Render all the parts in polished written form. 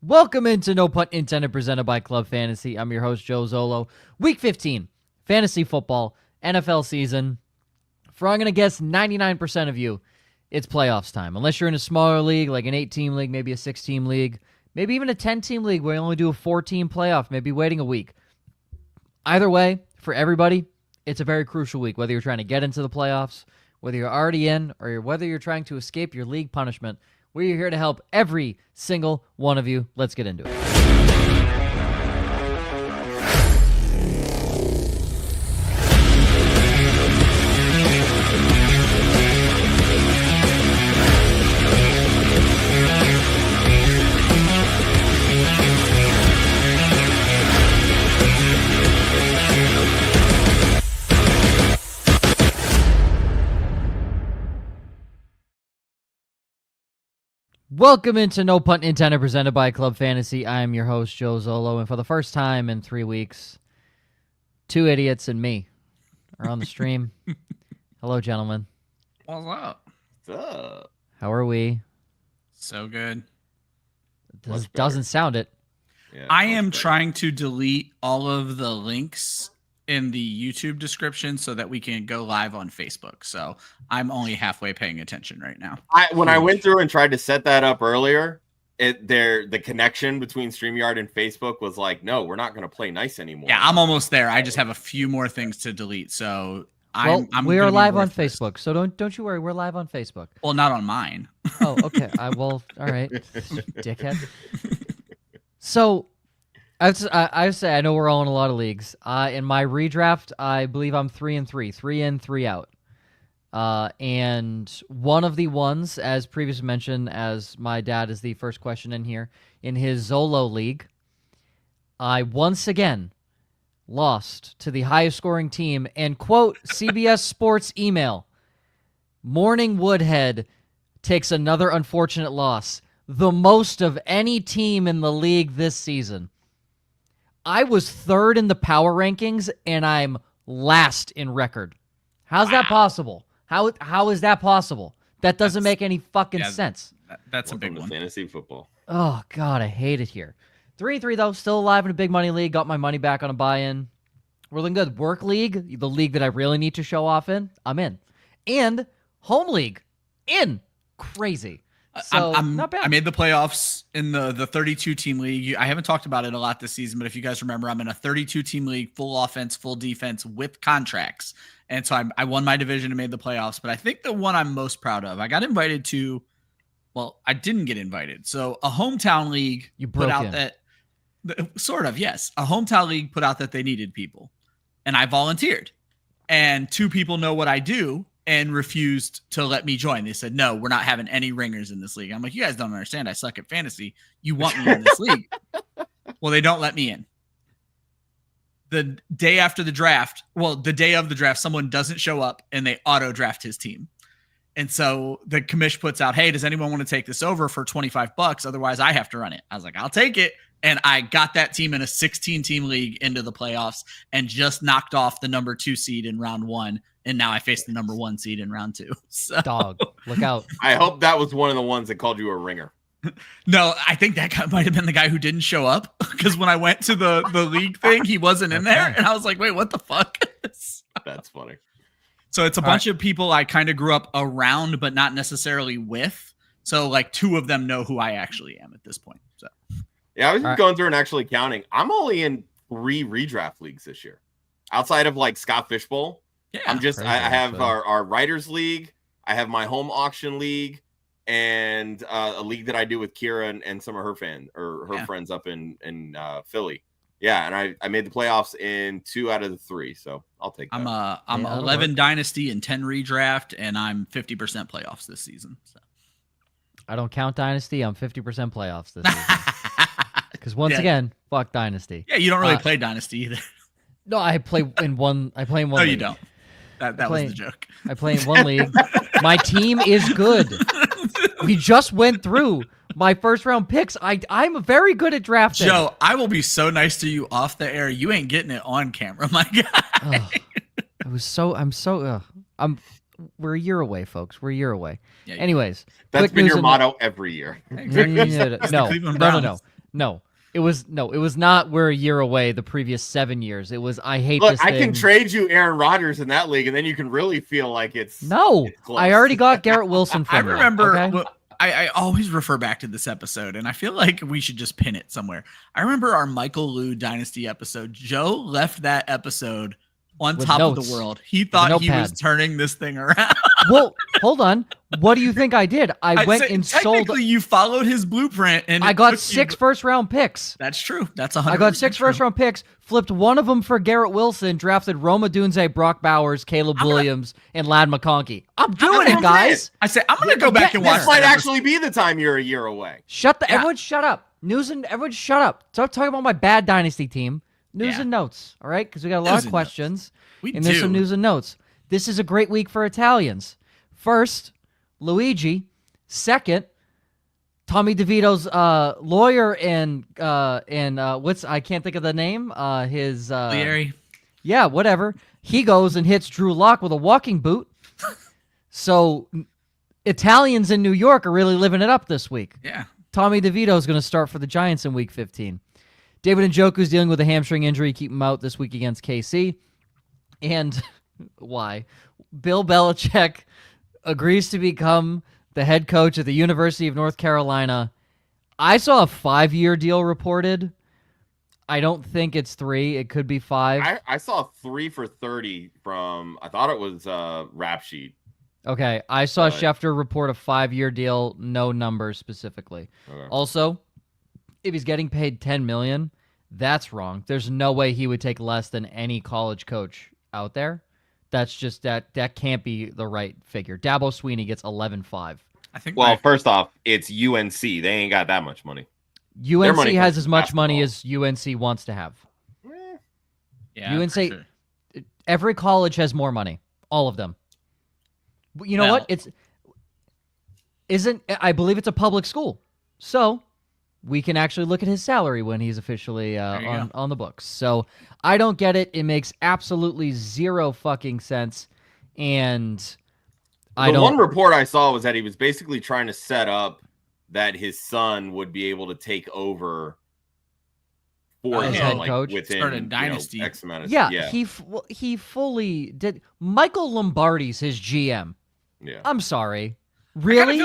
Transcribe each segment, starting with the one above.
Welcome into No Punt Intended, presented by Club Fantasy. I'm your host, Joe Zollo. Week 15, fantasy football, NFL season. For I'm going to guess 99% of you, it's playoffs time. Unless you're in a smaller league, like an 8-team league, maybe a 6-team league, maybe even a 10-team league where you only do a 4-team playoff, maybe waiting a week. Either way, for everybody, it's a very crucial week, whether you're trying to get into the playoffs, whether you're already in, or whether you're trying to escape your league punishment. We're here to help every single one of you. Let's get into it. Welcome into No Punt Intended, presented by Club Fantasy. I am your host, Joe Zollo, and for the first time in 3 weeks, 2 idiots and me are on the stream. Hello, gentlemen. What's up? What's up? How are we? So good. Doesn't sound it. Yeah, I am trying to delete all of the links in the YouTube description so that we can go live on Facebook. So I'm only halfway paying attention right now. When I went through and tried to set that up earlier, the connection between StreamYard and Facebook was like, no, we're not going to play nice anymore. Yeah, I'm almost there. I just have a few more things to delete. So we are live on Facebook, so don't you worry. We're live on Facebook. Well, not on mine. Oh, okay. All right, dickhead. So I say I know we're all in a lot of leagues. In my redraft, I believe I'm 3-3, 3 in, 3 out. And one of the ones, as previously mentioned, as my dad is the first question in here, in his Zollo league, I once again lost to the highest scoring team. And quote CBS Sports email, Morning Woodhead takes another unfortunate loss, the most of any team in the league this season. I was third in the power rankings, and I'm last in record. How's that possible? How is that possible? That doesn't make any fucking sense. That's a big one. Fantasy football. Oh, God, I hate it here. 3-3, though. Still alive in a big money league. Got my money back on a buy-in. We're looking good. Work league, the league that I really need to show off in, I'm in. And home league, in. Crazy. So, not bad. I made the playoffs in the 32-team league. I haven't talked about it a lot this season, but if you guys remember, I'm in a 32-team league, full offense, full defense with contracts. And so I won my division and made the playoffs. But I think the one I'm most proud of, I got invited to, well, I didn't get invited. So a hometown league put out that, sort of, yes. A hometown league put out that they needed people. And I volunteered. And 2 people know what I do and refused to let me join. They said, no, we're not having any ringers in this league. I'm like, you guys don't understand. I suck at fantasy. You want me in this league. Well, they don't let me in. The day after the draft, the day of the draft, someone doesn't show up and they auto draft his team. And so the commish puts out, hey, does anyone want to take this over for $25? Otherwise I have to run it. I was like, I'll take it. And I got that team in a 16-team league into the playoffs and just knocked off the number 2 seed in round 1. And now I face the number 1 seed in round 2. So. Dog, look out. I hope that was one of the ones that called you a ringer. No, I think that guy might have been the guy who didn't show up because when I went to the league thing, he wasn't in there. And I was like, wait, what the fuck? That's funny. So it's a bunch of people I kind of grew up around, but not necessarily with. So like 2 of them know who I actually am at this point. So yeah, I was just going through and actually counting. I'm only in 3 redraft leagues this year. Outside of like Scott Fishbowl. Yeah, I have our writers league. I have my home auction league and a league that I do with Kira and some of her friends up in Philly. Yeah. And I made the playoffs in 2 out of the 3. So I'll take that. I'm 11 dynasty and 10 redraft, and I'm 50% playoffs this season. So I don't count dynasty. I'm 50% playoffs this season. Because once again, fuck dynasty. Yeah. You don't really play dynasty either. No, I play in one. No, league. You don't. That was the joke. I play in one league. My team is good. We just went through my first round picks. I'm very good at drafting. Joe, I will be so nice to you off the air. You ain't getting it on camera, my guy. We're a year away, folks. We're a year away. Yeah, Anyways, that's been your motto every year. No. No. It was not we're a year away the previous 7 years. It was I hate Look, this thing. I can trade you Aaron Rodgers in that league, and then you can really feel like it's close. I already got Garrett Wilson from I remember okay? I always refer back to this episode, and I feel like we should just pin it somewhere. I remember our Michael Lou Dynasty episode. Joe left that episode on with top notes. of the world. He thought he was turning this thing around. Well, hold on. What do you think I did? I went and sold. Technically, you followed his blueprint, and I got 6 first-round picks. That's true. That's 100%. I got 6 first-round picks, flipped one of them for Garrett Wilson, drafted Roma Dunze, Brock Bowers, Caleb Williams, and Lad McConkey. I'm doing it, guys. I said I'm gonna go back and watch. This might actually be the time you're a year away. Everyone shut up. Everyone shut up. Stop talking about my bad dynasty team. News and notes, all right? Because we got a lot of questions. There's some news and notes. This is a great week for Italians. First, Luigi. Second, Tommy DeVito's lawyer and I can't think of the name. His Leary. Yeah, whatever. He goes and hits Drew Lock with a walking boot. So Italians in New York are really living it up this week. Yeah. Tommy DeVito is going to start for the Giants in Week 15. David Njoku's dealing with a hamstring injury. Keep him out this week against KC. And why? Bill Belichick agrees to become the head coach at the University of North Carolina. I saw a 5-year deal reported. I don't think it's 3. It could be 5. I saw 3 for 30 from, I thought it was Rap Sheet. Okay, I saw Schefter report a 5-year deal, no numbers specifically. Okay. Also, if he's getting paid $10 million, that's wrong. There's no way he would take less than any college coach out there. That's just that can't be the right figure. Dabo Sweeney gets 11.5. I think. Well, first off, it's UNC. They ain't got that much money. UNC has as much money as UNC wants to have. Yeah, UNC. sure. Every college has more money. All of them. You know what? I believe it's a public school. So we can actually look at his salary when he's officially on the books. So I don't get it. It makes absolutely zero fucking sense. And one report I saw was that he was basically trying to set up that his son would be able to take over for him, head coach. Within start a dynasty. X amount of he fully did. Michael Lombardi's his GM. Yeah, I'm sorry. Really?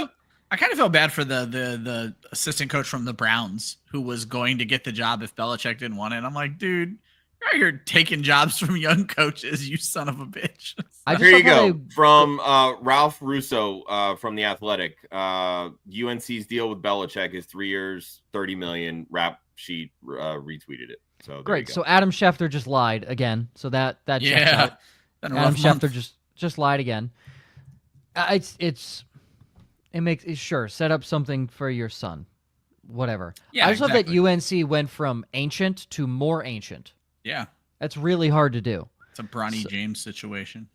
I kind of feel bad for the assistant coach from the Browns who was going to get the job if Belichick didn't want it. I'm like, dude, you're out here taking jobs from young coaches, you son of a bitch. Here you go. From Ralph Russo from The Athletic. UNC's deal with Belichick is 3 years, $30 million. Rap Sheet retweeted it. So great. So Adam Schefter just lied again. So that checks out. Adam Schefter just lied again. It makes sure set up something for your son, whatever. Yeah, I just love that UNC went from ancient to more ancient. Yeah, that's really hard to do. It's a Bronny James situation.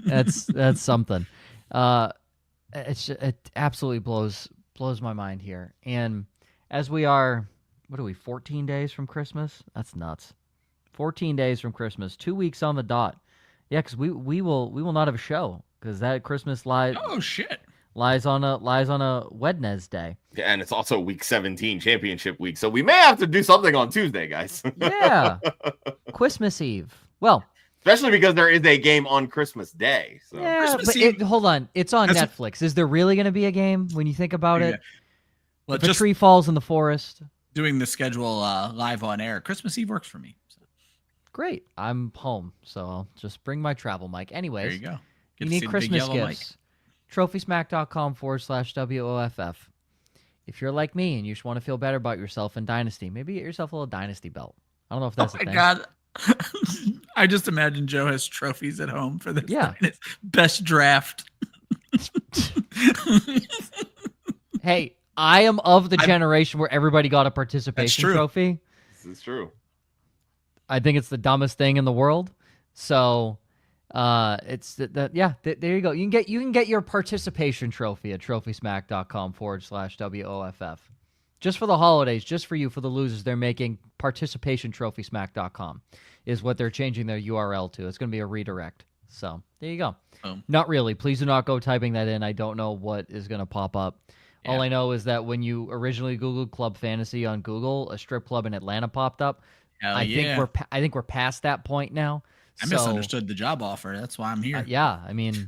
that's something. It absolutely blows my mind here. And as we are, 14 days from Christmas? That's nuts. 14 days from Christmas, 2 weeks on the dot. Yeah, because we will not have a show because that Christmas lies. Oh shit. Lies on a Wednesday. Yeah, and it's also week 17 championship week. So we may have to do something on Tuesday, guys. Yeah. Christmas Eve. Well, especially because there is a game on Christmas Day. So. Yeah, but hold on. It's on Netflix. Is there really going to be a game when you think about it? Well, if a tree falls in the forest. Doing the schedule live on air. Christmas Eve works for me. So. Great. I'm home, so I'll just bring my travel mic. Anyways, there you go. You need Christmas gifts. TrophySmack.com/WOFF. If you're like me and you just want to feel better about yourself in Dynasty, maybe get yourself a little Dynasty belt. I don't know if that's a thing. God. I just imagine Joe has trophies at home for this. Yeah. Best draft. Hey, I am of the generation where everybody got a participation trophy. This is true. I think it's the dumbest thing in the world. So it's there you go. You can get your participation trophy at TrophySmack.com/WOFF. Just for the holidays, just for you, for the losers, they're making participation TrophySmack.com is what they're changing their URL to. It's going to be a redirect. So there you go. Not really. Please do not go typing that in. I don't know what is going to pop up. Yeah. All I know is that when you originally Googled Club Fantasy on Google, a strip club in Atlanta popped up. I think we're past that point now. I misunderstood the job offer. That's why I'm here. Yeah, I mean,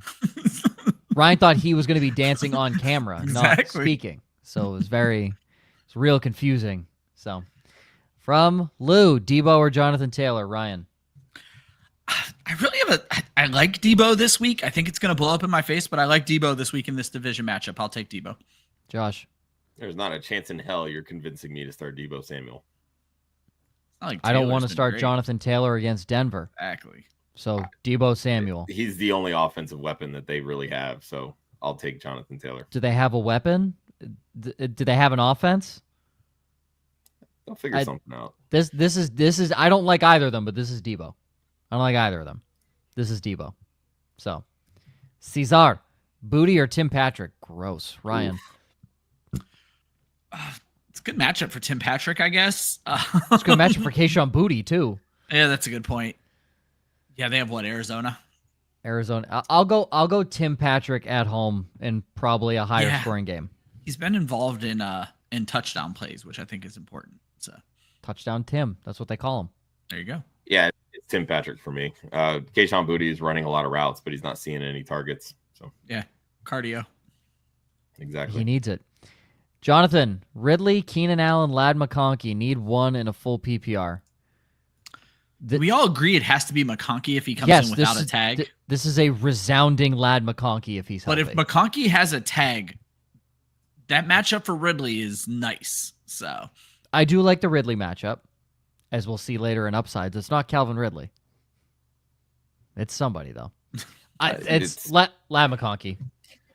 Ryan thought he was going to be dancing on camera, not speaking. So it's real confusing. So from Lou, Debo or Jonathan Taylor, Ryan? I like Debo this week. I think it's going to blow up in my face, but I like Debo this week in this division matchup. I'll take Debo. Josh? There's not a chance in hell you're convincing me to start Debo Samuel. I don't want to start Jonathan Taylor against Denver. Exactly. So Debo Samuel. He's the only offensive weapon that they really have. So I'll take Jonathan Taylor. Do they have a weapon? Do they have an offense? They'll figure something out. This is. I don't like either of them, but this is Debo. I don't like either of them. This is Debo. So Cesar, Booty or Tim Patrick? Gross. Ryan. It's a good matchup for Tim Patrick, I guess. It's a good matchup for Kayshon Booty, too. Yeah, that's a good point. Yeah, they have Arizona? I'll go Tim Patrick at home in probably a higher scoring game. He's been involved in touchdown plays, which I think is important. So touchdown Tim. That's what they call him. There you go. Yeah, it's Tim Patrick for me. Kayshon Booty is running a lot of routes, but he's not seeing any targets. So yeah, cardio. Exactly. He needs it. Jonathan, Ridley, Keenan Allen, Ladd McConkey need one in a full PPR. We all agree it has to be McConkey if he comes in without a tag. This is a resounding Ladd McConkey if he's healthy. But if McConkey has a tag, that matchup for Ridley is nice. So I do like the Ridley matchup, as we'll see later in Upsides. It's not Calvin Ridley. It's somebody, though. It's Ladd McConkey.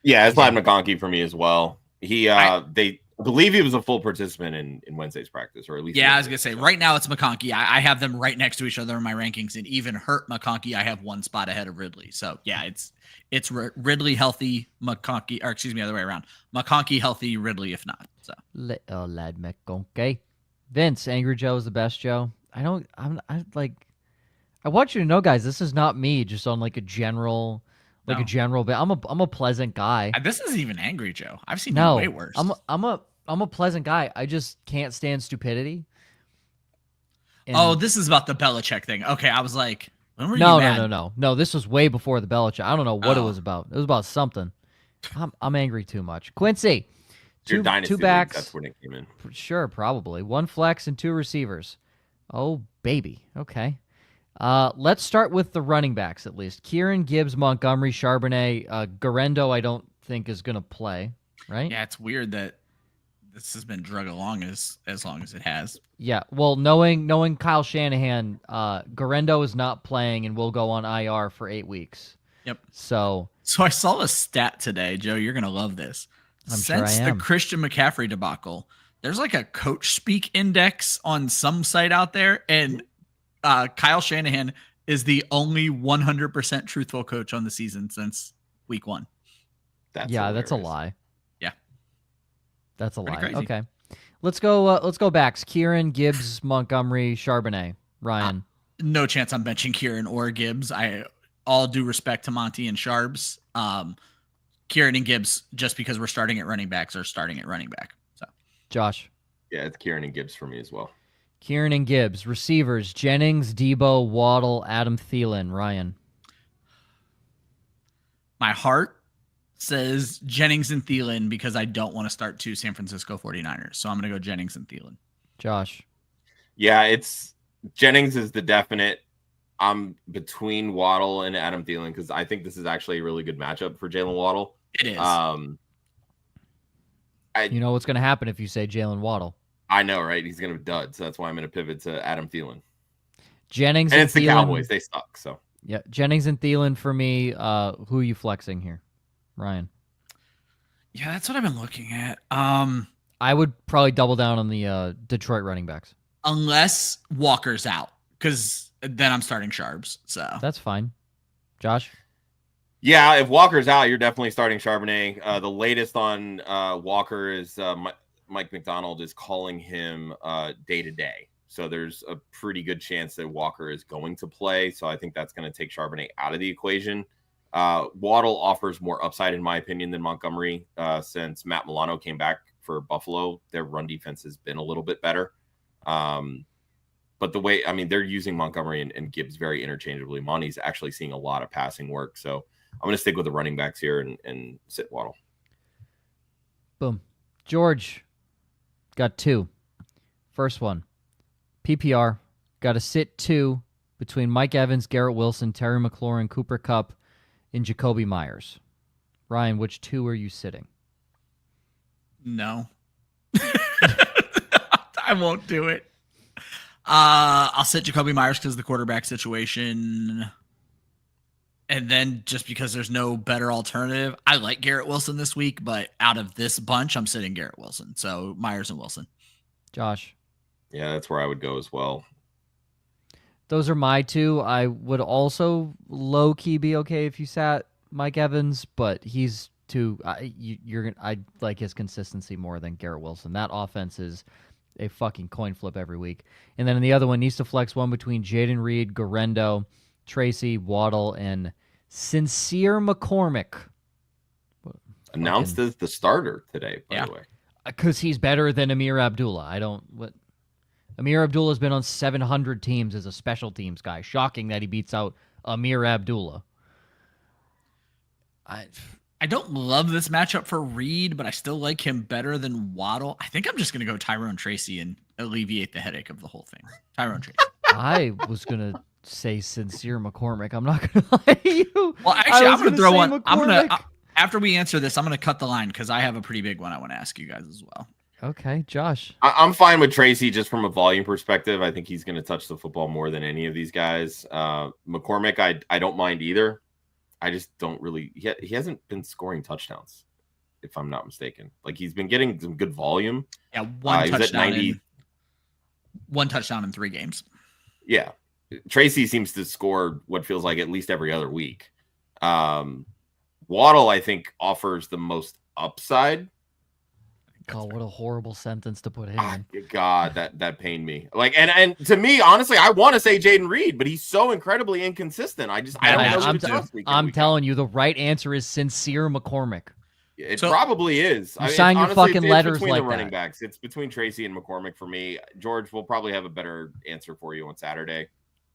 Yeah, it's Ladd McConkey for me as well. They believe he was a full participant in Wednesday's practice, or at least. Yeah, I was gonna say right now it's McConkey. I have them right next to each other in my rankings, and even hurt McConkey, I have one spot ahead of Ridley. So yeah, it's Ridley healthy, McConkey, or excuse me, other way around. McConkey healthy, Ridley if not. So Ladd McConkey. Vince, Angry Joe is the best Joe. I want you to know, guys, this is not me just on like a general. A general bit. I'm a pleasant guy. This isn't even Angry Joe. I've seen way worse. I'm a pleasant guy. I just can't stand stupidity. This is about the Belichick thing. Okay, I was like, when were you mad? No. This was way before the Belichick. I don't know what it was about. It was about something. I'm angry too much. Quincy, two backs. That's when it came in. Sure, probably 1 flex and 2 receivers. Oh baby. Okay. Let's start with the running backs at least. Kieran, Gibbs, Montgomery, Charbonnet, Garendo I don't think is going to play, right? Yeah, it's weird that this has been drug along as long as it has. Yeah, well, knowing Kyle Shanahan, Garendo is not playing and will go on IR for 8 weeks. Yep. So I saw a stat today, Joe. You're going to love this. Since the Christian McCaffrey debacle, there's like a coach speak index on some site out there, and Kyle Shanahan is the only 100% truthful coach on the season since week 1. That's a lie. Yeah. That's a lie. Crazy. Okay. Let's go backs. Kieran, Gibbs, Montgomery, Charbonnet, Ryan. No chance I'm benching Kieran or Gibbs. I all due respect to Monty and Sharbs. Kieran and Gibbs, just because we're starting at running backs, are starting at running back. So Josh. Yeah, it's Kieran and Gibbs for me as well. Kieran and Gibbs. Receivers, Jennings, Debo, Waddle, Adam Thielen. Ryan. My heart says Jennings and Thielen because I don't want to start 2 San Francisco 49ers. So I'm going to go Jennings and Thielen. Josh. Yeah, it's Jennings is the definite. I'm between Waddle and Adam Thielen because I think this is actually a really good matchup for Jalen Waddle. It is. You know what's going to happen if you say Jalen Waddle. I know, right? He's going to dud, so that's why I'm going to pivot to Adam Thielen. Jennings and and it's the Thielen, Cowboys. They suck, so. Yeah, Jennings and Thielen for me. Who are you flexing here? Ryan. Yeah, that's what I've been looking at. I would probably double down on the Detroit running backs. Unless Walker's out, because then I'm starting Sharbs. So that's fine. Josh? Yeah, if Walker's out, you're definitely starting Charbonnet. The latest on Walker is Mike McDonald is calling him day-to-day. So there's a pretty good chance that Walker is going to play. So I think that's going to take Charbonnet out of the equation. Waddle offers more upside, in my opinion, than Montgomery since Matt Milano came back for Buffalo. Their run defense has been a little bit better. But they're using Montgomery and Gibbs very interchangeably. Monty's actually seeing a lot of passing work. So I'm going to stick with the running backs here and sit Waddle. Boom. George got 2. First one, PPR. Got to sit 2 between Mike Evans, Garrett Wilson, Terry McLaurin, Cooper Kupp, and Jacoby Myers. Ryan, which 2 are you sitting? No. I won't do it. I'll sit Jacoby Myers because of the quarterback situation. And then just because there's no better alternative, I like Garrett Wilson this week, but out of this bunch, I'm sitting Garrett Wilson. So Myers and Wilson. Josh. Yeah, that's where I would go as well. Those are my 2. I would also low-key be okay if you sat Mike Evans, but he's too. I like his consistency more than Garrett Wilson. That offense is a fucking coin flip every week. And then in the other one, needs to flex one between Jaden Reed, Garendo, Tracy, Waddle, and Sincere McCormick. Announced as the starter today, by the way. Because he's better than Amir Abdullah. Amir Abdullah has been on 700 teams as a special teams guy. Shocking that he beats out Amir Abdullah. I don't love this matchup for Reed, but I still like him better than Waddle. I think I'm just going to go Tyrone Tracy and alleviate the headache of the whole thing. Tyrone Tracy. I was going to say Sincere McCormick. I'm not going to lie to you. Well, actually, I'm going to throw one. After we answer this, I'm going to cut the line because I have a pretty big one I want to ask you guys as well. Okay, Josh. I'm fine with Tracy just from a volume perspective. I think he's going to touch the football more than any of these guys. McCormick, I don't mind either. I just don't really. He hasn't been scoring touchdowns, if I'm not mistaken. Like he's been getting some good volume. Yeah, one touchdown in 3 games. Yeah, Tracy seems to score what feels like at least every other week. Waddle, I think, offers the most upside. God, what a horrible sentence to put in. God, that pained me. Like, and to me, honestly, I want to say Jaden Reed, but he's so incredibly inconsistent. I don't know. I'm telling you, the right answer is Sincere McCormick. It probably is. You sign your fucking letters like the running backs. It's between Tracy and McCormick for me. George will probably have a better answer for you on Saturday,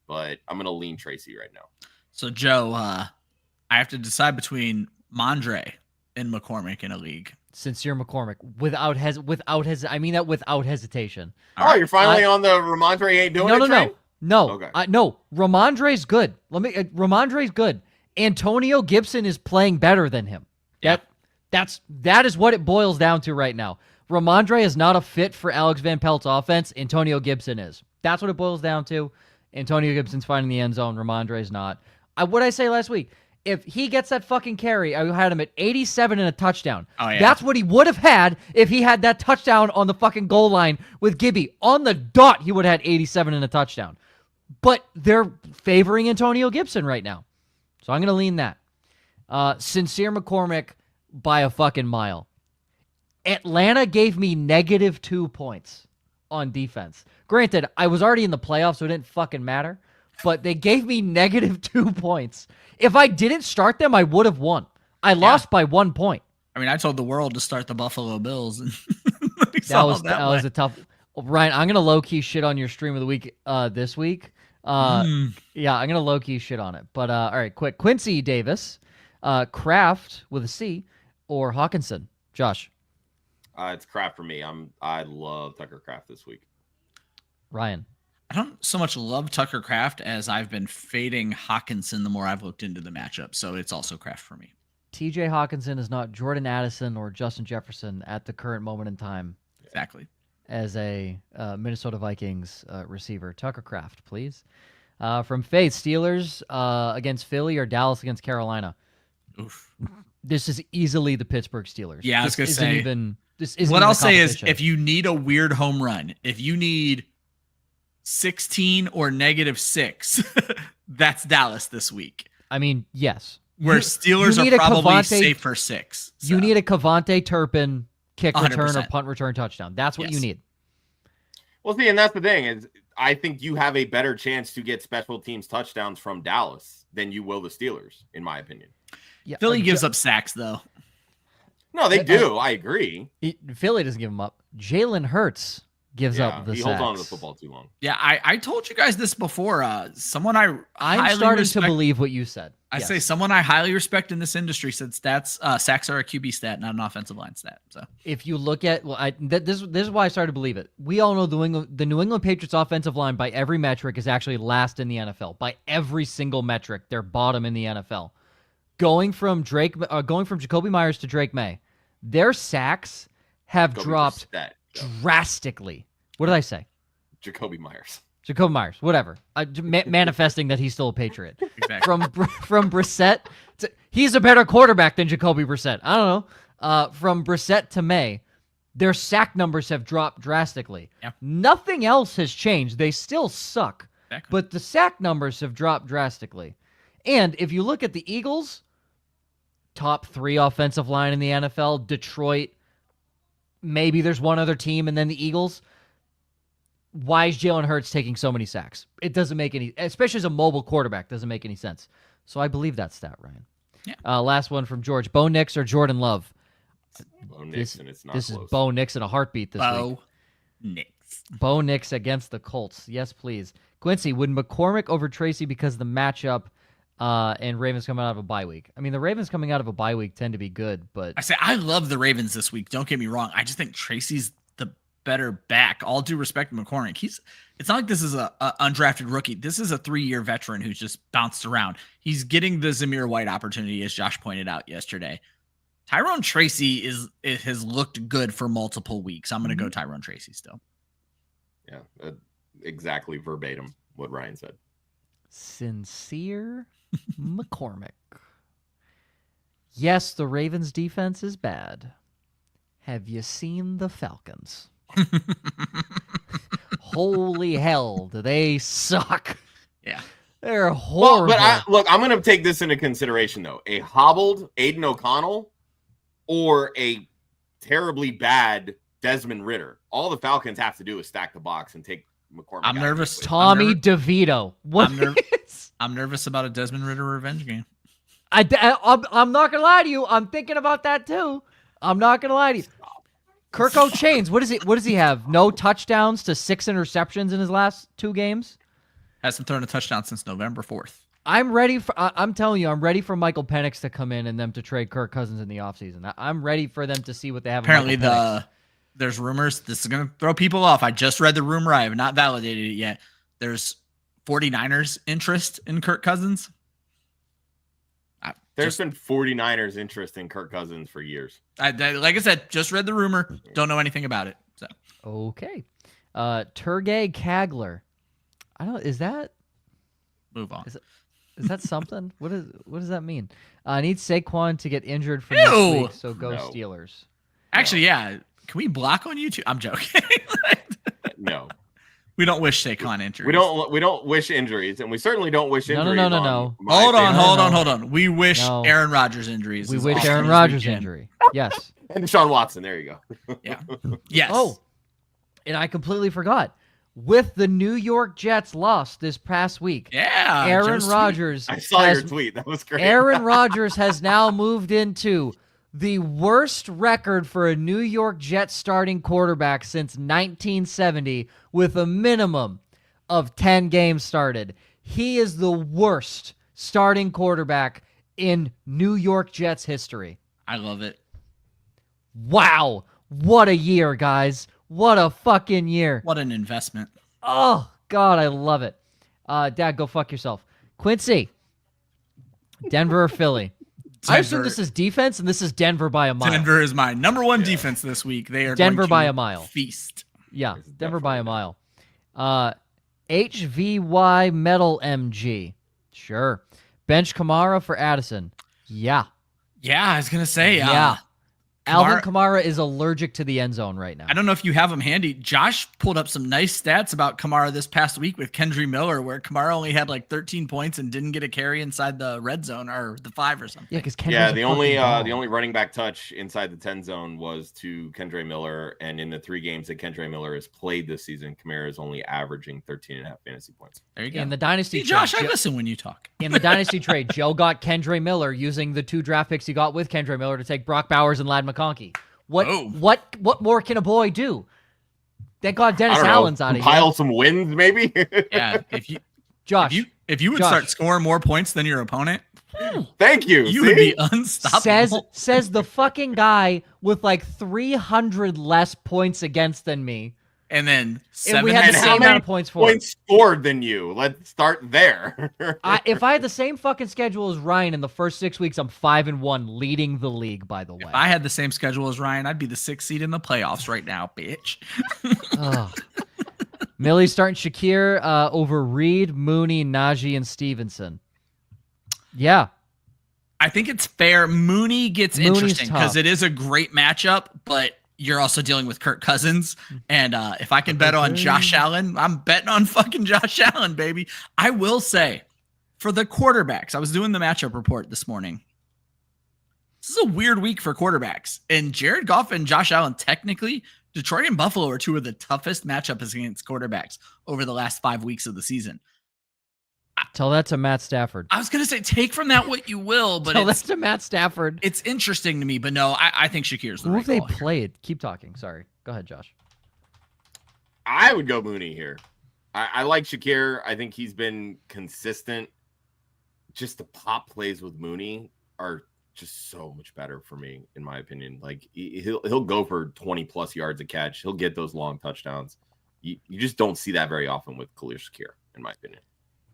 but I'm going to lean Tracy right now. So, Joe, I have to decide between Mondre and McCormick in a league. Sincere McCormick without hesitation. Oh, you're finally on the Ramondre ain't doing it train? No. Okay. No, Ramondre's good. Ramondre's good. Antonio Gibson is playing better than him. Yeah. That is what it boils down to right now. Ramondre is not a fit for Alex Van Pelt's offense. Antonio Gibson is. That's what it boils down to. Antonio Gibson's finding the end zone. Ramondre's not. What did I say last week? If he gets that fucking carry, I had him at 87 and a touchdown. Oh, yeah. That's what he would have had if he had that touchdown on the fucking goal line with Gibby. On the dot, he would have had 87 and a touchdown. But they're favoring Antonio Gibson right now. So I'm going to lean that. Sincere McCormick by a fucking mile. Atlanta gave me -2 points on defense. Granted, I was already in the playoffs, so it didn't fucking matter. But they gave me -2 points. If I didn't start them, I would have won. I lost by 1 point. I mean, I told the world to start the Buffalo Bills. And that was a tough. Ryan, I'm gonna low key shit on your stream of the week this week. Yeah, I'm gonna low key shit on it. But all right, quick. Quincy Davis, Kraft with a C, or Hawkinson. Josh. It's Kraft for me. I love Tucker Kraft this week. Ryan. I don't so much love Tucker Kraft as I've been fading Hawkinson the more I've looked into the matchup. So it's also Kraft for me. TJ Hawkinson is not Jordan Addison or Justin Jefferson at the current moment in time. Exactly. As a Minnesota Vikings receiver. Tucker Kraft, please. From Faith, Steelers against Philly or Dallas against Carolina? Oof. This is easily the Pittsburgh Steelers. Yeah, I was going to say. What I'll say is if you need a weird home run, if you need 16 or -6, that's Dallas this week. I mean, yes. Where Steelers are probably safe for 6. So. You need a Kavonte Turpin kick 100%. return or punt return touchdown. That's what you need. Well, see, and that's the thing is I think you have a better chance to get special teams touchdowns from Dallas than you will the Steelers, in my opinion. Yeah, Philly gives up sacks, though. No, they do. I agree. Philly doesn't give them up. Jalen Hurts gives up the he sacks. holds on to the football too long. Yeah, I told you guys this before. Someone I'm starting to believe what you said. I say someone I highly respect in this industry said sacks are a QB stat, not an offensive line stat. So if you look at this is why I started to believe it. We all know the New England Patriots offensive line by every metric is actually last in the NFL. By every single metric, they're bottom in the NFL. Going from Jacoby Myers to Drake May, their sacks have dropped drastically. What did I say? Jacoby Myers, whatever. Manifesting that he's still a Patriot. Exactly. From Brissett, he's a better quarterback than Jacoby Brissett. I don't know. From Brissett to May, their sack numbers have dropped drastically. Yeah. Nothing else has changed. They still suck, exactly. But the sack numbers have dropped drastically. And if you look at the Eagles, top 3 offensive line in the NFL, Detroit, maybe there's one other team, and then the Eagles. Why is Jalen Hurts taking so many sacks? It doesn't make any, especially as a mobile quarterback, doesn't make any sense. So I believe that stat, Ryan. Yeah. Last one from George. Bo Nix or Jordan Love? Bo Nix, and it's not This close. is Bo Nix in a heartbeat this week. Nix. Bo Nix against the Colts. Yes, please. Quincy, would McCormick over Tracy because of the matchup and Ravens coming out of a bye week? I mean, the Ravens coming out of a bye week tend to be good, but... I love the Ravens this week. Don't get me wrong. I just think Tracy's the better back. All due respect to McCormick. It's not like this is a undrafted rookie. This is a 3-year veteran who's just bounced around. He's getting the Zamir White opportunity, as Josh pointed out yesterday. Tyrone Tracy has looked good for multiple weeks. I'm going to go Tyrone Tracy still. Yeah, exactly verbatim what Ryan said. Sincere McCormick. Yes, the Ravens defense is bad. Have you seen the Falcons? Holy hell, do they suck? Yeah. They're horrible. Well, but I'm going to take this into consideration, though. A hobbled Aiden O'Connell or a terribly bad Desmond Ridder. All the Falcons have to do is stack the box and take McCormick. I'm nervous. Tommy DeVito. What? I'm nervous about a Desmond Ridder revenge game. I'm not going to lie to you. I'm thinking about that, too. I'm not going to lie to you. Kirk O'Chains, what does he have? No touchdowns to 6 interceptions in his last 2 games? Hasn't thrown a touchdown since November 4th. I'm telling you, I'm ready for Michael Penix to come in and them to trade Kirk Cousins in the offseason. I'm ready for them to see what they have. Apparently, there's rumors. This is going to throw people off. I just read the rumor. I have not validated it yet. There's 49ers interest in Kirk Cousins. There's been 49ers interest in Kirk Cousins for years. Like I said, just read the rumor. Don't know anything about it. So okay. Turgay Kagler. I don't. Is that? Move on. Is that something? What does that mean? I need Saquon to get injured for next week, so go Steelers. Actually, yeah. Can we block on YouTube? I'm joking. No. We don't wish Saquon injuries. We don't wish injuries, and we certainly don't wish injuries. No. Hold on. We wish Aaron Rodgers injuries. We wish Aaron Rodgers injury. Yes. And Deshaun Watson. There you go. Yeah. Yes. Oh, and I completely forgot. With the New York Jets loss this past week, Aaron Rodgers. I saw your tweet. That was great. Aaron Rodgers has now moved into the worst record for a New York Jets starting quarterback since 1970 with a minimum of 10 games started. He is the worst starting quarterback in New York Jets history. I love it. Wow. What a year, guys. What a fucking year. What an investment. Oh, God, I love it. Dad, go fuck yourself. Quincy, Denver or Philly? I assume this is defense, and this is Denver by a mile. Denver is my number one defense this week. They are Denver going to by a mile. Feast. Yeah, Denver by a mile. HVY Metal MG. Sure. Bench Kamara for Addison. Yeah. Yeah, I was going to say. Yeah. Alvin Kamara is allergic to the end zone right now. I don't know if you have him handy. Josh pulled up some nice stats about Kamara this past week with Kendry Miller, where Kamara only had like 13 points and didn't get a carry inside the red zone or the 5 or something. Yeah, because the only running back touch inside the 10 zone was to Kendry Miller, and in the 3 games that Kendry Miller has played this season, Kamara is only averaging 13.5 fantasy points. There you go. In the dynasty trade, Josh, I listen when you talk. In the dynasty trade, Joe got Kendry Miller using the 2 draft picks he got with Kendry Miller to take Brock Bowers and Ladd McConkey. What more can a boy do? Thank God Dennis Allen's out of here. Pile some wins, maybe. Yeah, if you would start scoring more points than your opponent, thank you. You would be unstoppable. Says the fucking guy with like 300 less points against than me. And then we had the same amount of points for points scored than you. Let's start there. If I had the same fucking schedule as Ryan in the first 6 weeks, I'm 5-1, leading the league. By the way, if I had the same schedule as Ryan, I'd be the 6th seed in the playoffs right now, bitch. Millie's starting Shakir over Reed, Mooney, Najee, and Stevenson. Yeah, I think it's fair. Mooney gets interesting because it is a great matchup, but you're also dealing with Kirk Cousins. And if I can bet on Josh Allen, I'm betting on fucking Josh Allen, baby. I will say, for the quarterbacks, I was doing the matchup report this morning. This is a weird week for quarterbacks. And Jared Goff and Josh Allen, technically, Detroit and Buffalo are 2 of the toughest matchups against quarterbacks over the last 5 weeks of the season. Tell that to Matt Stafford. I was going to say, take from that what you will, but tell that to Matt Stafford. It's interesting to me, but no, I think Shakir's the right call. Who have they played? Keep talking. Sorry. Go ahead, Josh. I would go Mooney here. I like Shakir. I think he's been consistent. Just the pop plays with Mooney are just so much better for me, in my opinion. Like he'll go for 20 plus yards a catch. He'll get those long touchdowns. You just don't see that very often with Khalil Shakir, in my opinion.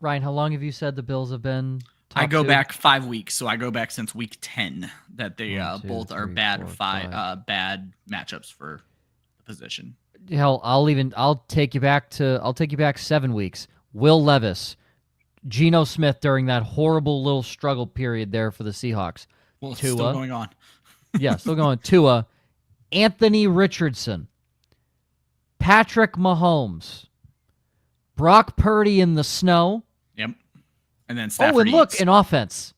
Ryan, how long have you said the Bills have been? I go back 5 weeks, so I go back since week 10 that they both are bad bad matchups for the position. Hell, I'll take you back 7 weeks. Will Levis, Geno Smith during that horrible little struggle period there for the Seahawks. Well, it's still going on. Yeah, still going. Tua, Anthony Richardson, Patrick Mahomes, Brock Purdy in the snow. Yep. And then Stafford. Oh, and look, in offense.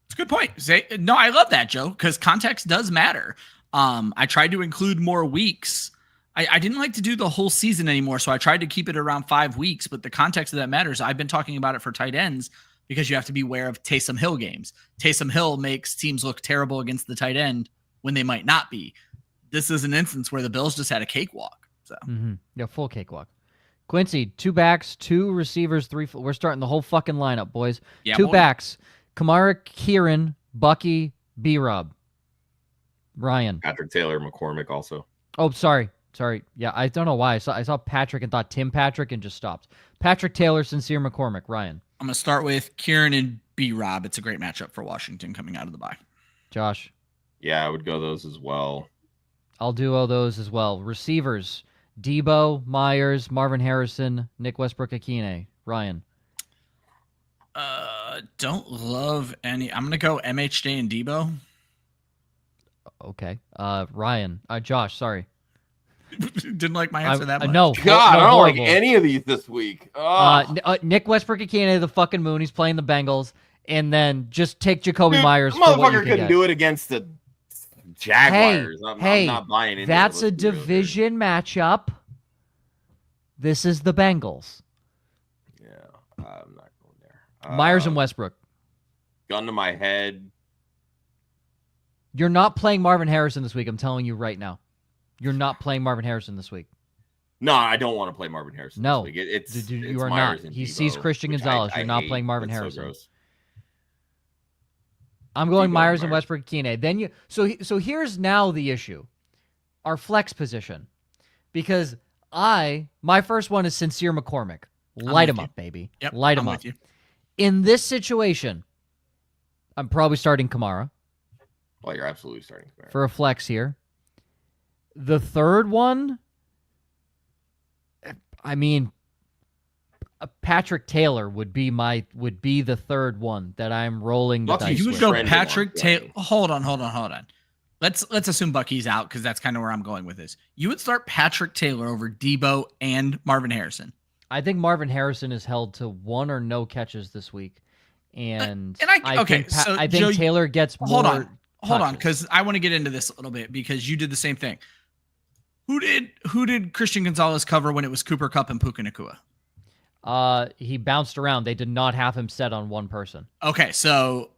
It's a good point. No, I love that, Joe, because context does matter. I tried to include more weeks. I didn't like to do the whole season anymore, so I tried to keep it around 5 weeks, but the context of that matters. I've been talking about it for tight ends because you have to be aware of Taysom Hill games. Taysom Hill makes teams look terrible against the tight end when they might not be. This is an instance where the Bills just had a cakewalk. So Yeah, full cakewalk. Quincy, 2 backs, 2 receivers, 3. We're starting the whole fucking lineup, boys. Yeah, 2 backs. Kamara, Kieran, Bucky, B-Rob. Ryan. Patrick Taylor, McCormick also. Oh, sorry. Yeah, I don't know why. I saw Patrick and thought Tim Patrick and just stopped. Patrick Taylor, Sincere McCormick. Ryan. I'm going to start with Kieran and B-Rob. It's a great matchup for Washington coming out of the bye. Josh. Yeah, I would go those as well. I'll do those as well. Receivers. Debo, Myers, Marvin Harrison, Nick Westbrook-Akine. Ryan. Don't love any. I'm going to go MHJ and Debo. Okay. Ryan. Josh, sorry. Didn't like my answer that much. No. God, I don't like any of these this week. Nick Westbrook-Akine, the fucking moon. He's playing the Bengals. And then just take Jacoby Myers for what you can couldn't do it against the Jaguars. I'm not buying into that's a division matchup. This is the Bengals. Yeah, I'm not going there. Myers and Westbrook. Gun to my head. You're not playing Marvin Harrison this week. I'm telling you right now. You're not playing Marvin Harrison this week. No, I don't want to play Marvin Harrison this week. It's you are Myers not. And He Debo, sees Christian Gonzalez. You're not playing Marvin Harrison. So gross. I'm going Myers and Westbrook-Akine. Then you so here's now the issue. Our flex position. Because my first one is Sincere McCormick. Light him up, baby. Yep, Light him up. In this situation, I'm probably starting Kamara. Well, you're absolutely starting Kamara. For a flex here. The third one, I mean, Patrick Taylor would be the third one that I'm rolling the dice You would with. go Patrick Taylor. Hold on. let's assume Bucky's out because that's kind of where I'm going with this. You would start Patrick Taylor over Debo and Marvin Harrison. I think Marvin Harrison is held to 1 or no catches this week, and I think Joe, Taylor gets more. Hold on, because I want to get into this a little bit because you did the same thing. Who did Christian Gonzalez cover when it was Cooper Kupp and Puka Nacua? He bounced around. They did not have him set on one person. Okay, so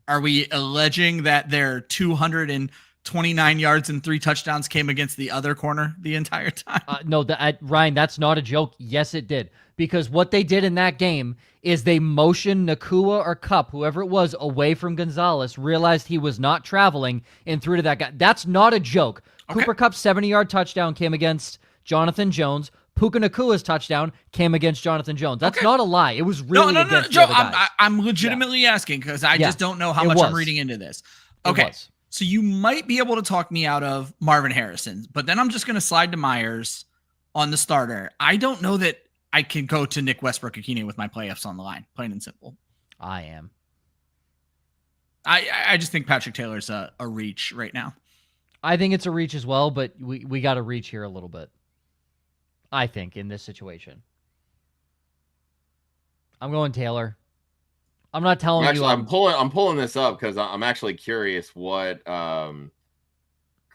are we alleging that their 229 yards and 3 touchdowns came against the other corner the entire time? No, Ryan, that's not a joke. Yes, it did. Because what they did in that game is they motioned Nacua or Kupp, whoever it was, away from Gonzalez, realized he was not traveling, and threw to that guy. That's not a joke. Okay. Cooper Kupp's 70-yard touchdown came against Jonathan Jones. Puka Nakua's touchdown came against Jonathan Jones. That's not a lie. It was really against the other guys. I'm legitimately asking because I just don't know how much I'm reading into this. Okay, so you might be able to talk me out of Marvin Harrison, but then I'm just going to slide to Myers on the starter. I don't know that I can go to Nick Westbrook-Ikhine with my playoffs on the line, plain and simple. I am. I just think Patrick Taylor's a reach right now. I think it's a reach as well, but we got to reach here a little bit. I think in this situation, I'm going Taylor. I'm not telling you. I'm pulling this up because I'm actually curious what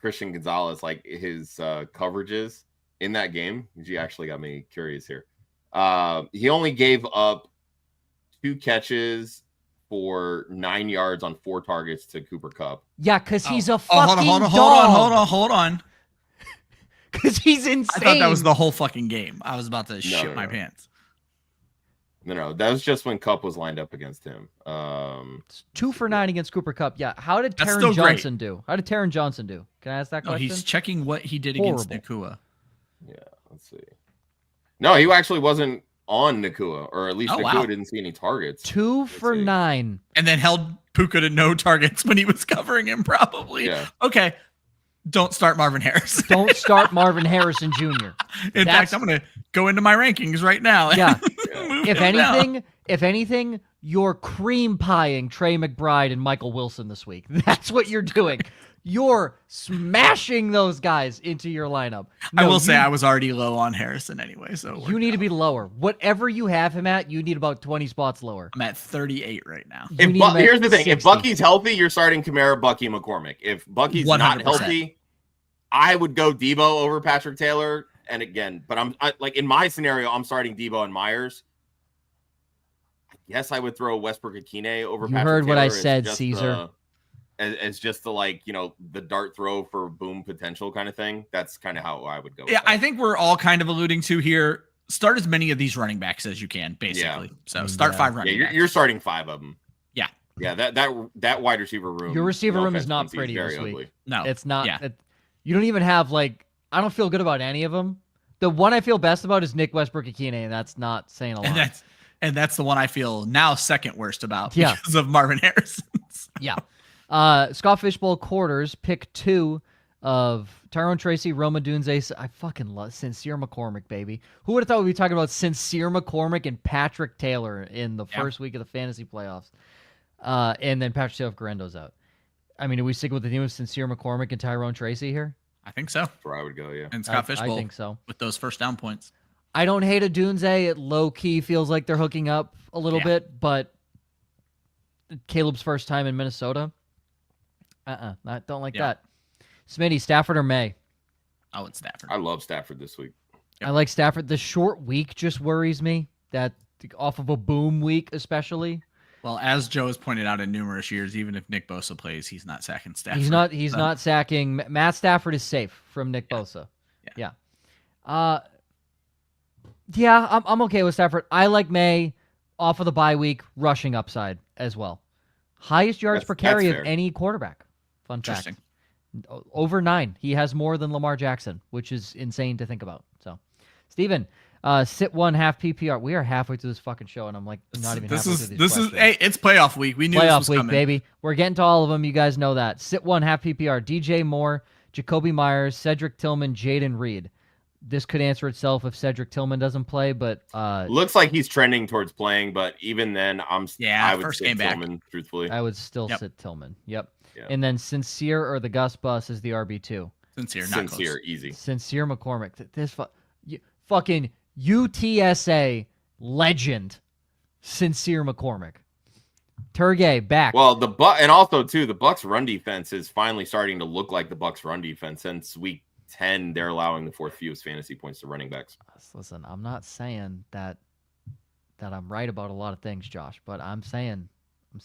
Christian Gonzalez, like his coverages in that game. You actually got me curious here. He only gave up 2 catches for 9 yards on 4 targets to Cooper Kupp. Yeah, because he's a fucking dog. Hold on. Because he's insane. I thought that was the whole fucking game. I was about to shit my pants. No, that was just when Kupp was lined up against him. 2 for 9 against Cooper Kupp. Yeah, how did Taron Johnson do? How did Taron Johnson do? Can I ask that question? He's checking what he did against Nacua. Yeah, let's see. No, he actually wasn't on Nacua, or at least Nacua didn't see any targets. 2 for 9. And then held Puka to no targets when he was covering him, probably. Yeah. Okay. Don't start Marvin Harrison. Don't start Marvin Harrison Jr. In fact, I'm going to go into my rankings right now. Yeah. If anything, you're cream pieing Trey McBride and Michael Wilson this week. That's what you're doing. You're smashing those guys into your lineup. I will say I was already low on Harrison anyway, so you need to be lower. Whatever you have him at, you need about 20 spots lower. I'm at 38 right now. Here's the thing: 60. If Bucky's healthy, you're starting Kamara, Bucky, McCormick. If Bucky's 100%. Not healthy, I would go Debo over Patrick Taylor. And again, but I like in my scenario, I'm starting Debo and Myers. I guess I would throw Westbrook-Ikhine over. You Patrick heard Taylor what I said, Caesar. As just the the dart throw for boom potential kind of thing. That's kind of how I would go. Yeah, I think we're all kind of alluding to here. Start as many of these running backs as you can, basically. Yeah. So start 5 running backs. You're starting 5 of them. Yeah. Yeah, that wide receiver room. Your receiver room is not pretty this week. Ugly. No, it's not. Yeah. You don't even have I don't feel good about any of them. The one I feel best about is Nick Westbrook-Ikhine, and that's not saying a lot. And that's the one I feel now second worst about because of Marvin Harrison. Yeah. Scott Fishbowl quarters, pick 2 of Tyrone Tracy, Roma Dunze. I fucking love Sincere McCormick, baby. Who would have thought we'd be talking about Sincere McCormick and Patrick Taylor in the first week of the fantasy playoffs? And then Patrick Taylor if Garendo's out. I mean, are we sticking with the theme of Sincere McCormick and Tyrone Tracy here? I think so. That's where I would go, yeah. And Scott Fishbowl. I think so. With those first down points. I don't hate a Dunze. It low-key feels like they're hooking up a little bit, but Caleb's first time in Minnesota. I don't like that. Smitty, Stafford or May? Oh, it's Stafford. I love Stafford this week. Yep. I like Stafford. The short week just worries me. That off of a boom week, especially. Well, as Joe has pointed out in numerous years, even if Nick Bosa plays, he's not sacking Stafford. He's not sacking. Matt Stafford is safe from Nick Bosa. Yeah. I'm okay with Stafford. I like May off of the bye week, rushing upside as well. Highest yards per carry of any quarterback. Fun fact. Over 9. He has more than Lamar Jackson, which is insane to think about. So, Steven, sit 1 half PPR. We are halfway through this fucking show, and I'm not even halfway through these questions. Hey, it's playoff week. We knew playoff this was week, coming. Baby. We're getting to all of them. You guys know that. Sit 1 half PPR. DJ Moore, Jacoby Myers, Cedric Tillman, Jaden Reed. This could answer itself if Cedric Tillman doesn't play, but looks like he's trending towards playing. But even then, I would sit Tillman. Truthfully, I would still sit Tillman. Yep. And then Sincere or the Gus Bus is the RB2. Sincere, easy. Sincere McCormick. This fucking UTSA legend, Sincere McCormick. Turgay back. Well, and also too, the Bucs run defense is finally starting to look like the Bucs run defense. Since week 10, they're allowing the 4th fewest fantasy points to running backs. Listen, I'm not saying that I'm right about a lot of things, Josh, but I'm saying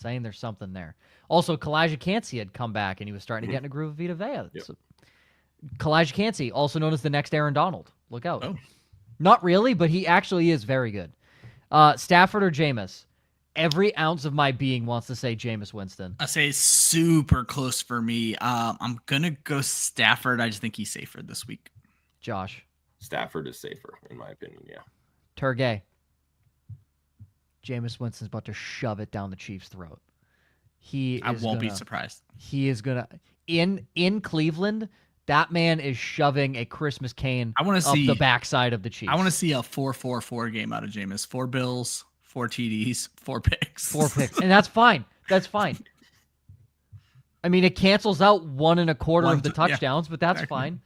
there's something there. Also, Kalijah Cansey had come back and he was starting to get in a groove of Vita Vea. Yep. So, Kalijah Cansey, also known as the next Aaron Donald. Look out. Oh. Not really, but he actually is very good. Stafford or Jameis? Every ounce of my being wants to say Jameis Winston. I say super close for me. I'm going to go Stafford. I just think he's safer this week. Josh? Stafford is safer, in my opinion, yeah. Turgay? Jameis Winston's about to shove it down the Chiefs' throat. I won't be surprised. He is going to... In Cleveland... That man is shoving a Christmas cane up the backside of the Chiefs. I want to see a 4-4-4 game out of Jameis. 4 Bills, 4 TDs, 4 picks. 4 picks. And that's fine. That's fine. I mean, it cancels out 1 1/4 of the touchdowns, but that's fine.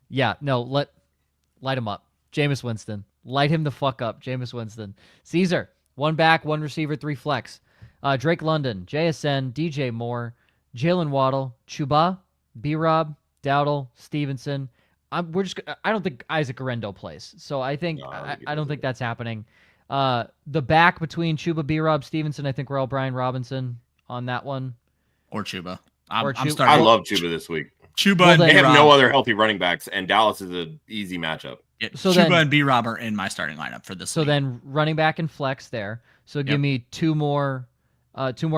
Yeah, no, light him up. Jameis Winston. Light him the fuck up. Jameis Winston. Caesar. 1 back, 1 receiver, 3 flex. Drake London, JSN, DJ Moore, Jalen Waddle, Chuba, B-Rob, Dowdle, Stevenson. I don't think Isaac Arendo plays. So I think I don't think that's happening. The back between Chuba, B-Rob, Stevenson, I think we're all Brian Robinson on that one. Or Chuba. I love Chuba this week. Chuba they have no other healthy running backs, and Dallas is an easy matchup. Yeah, so Chuba and B-Rob are in my starting lineup for this. So then running back and flex there. So give me two more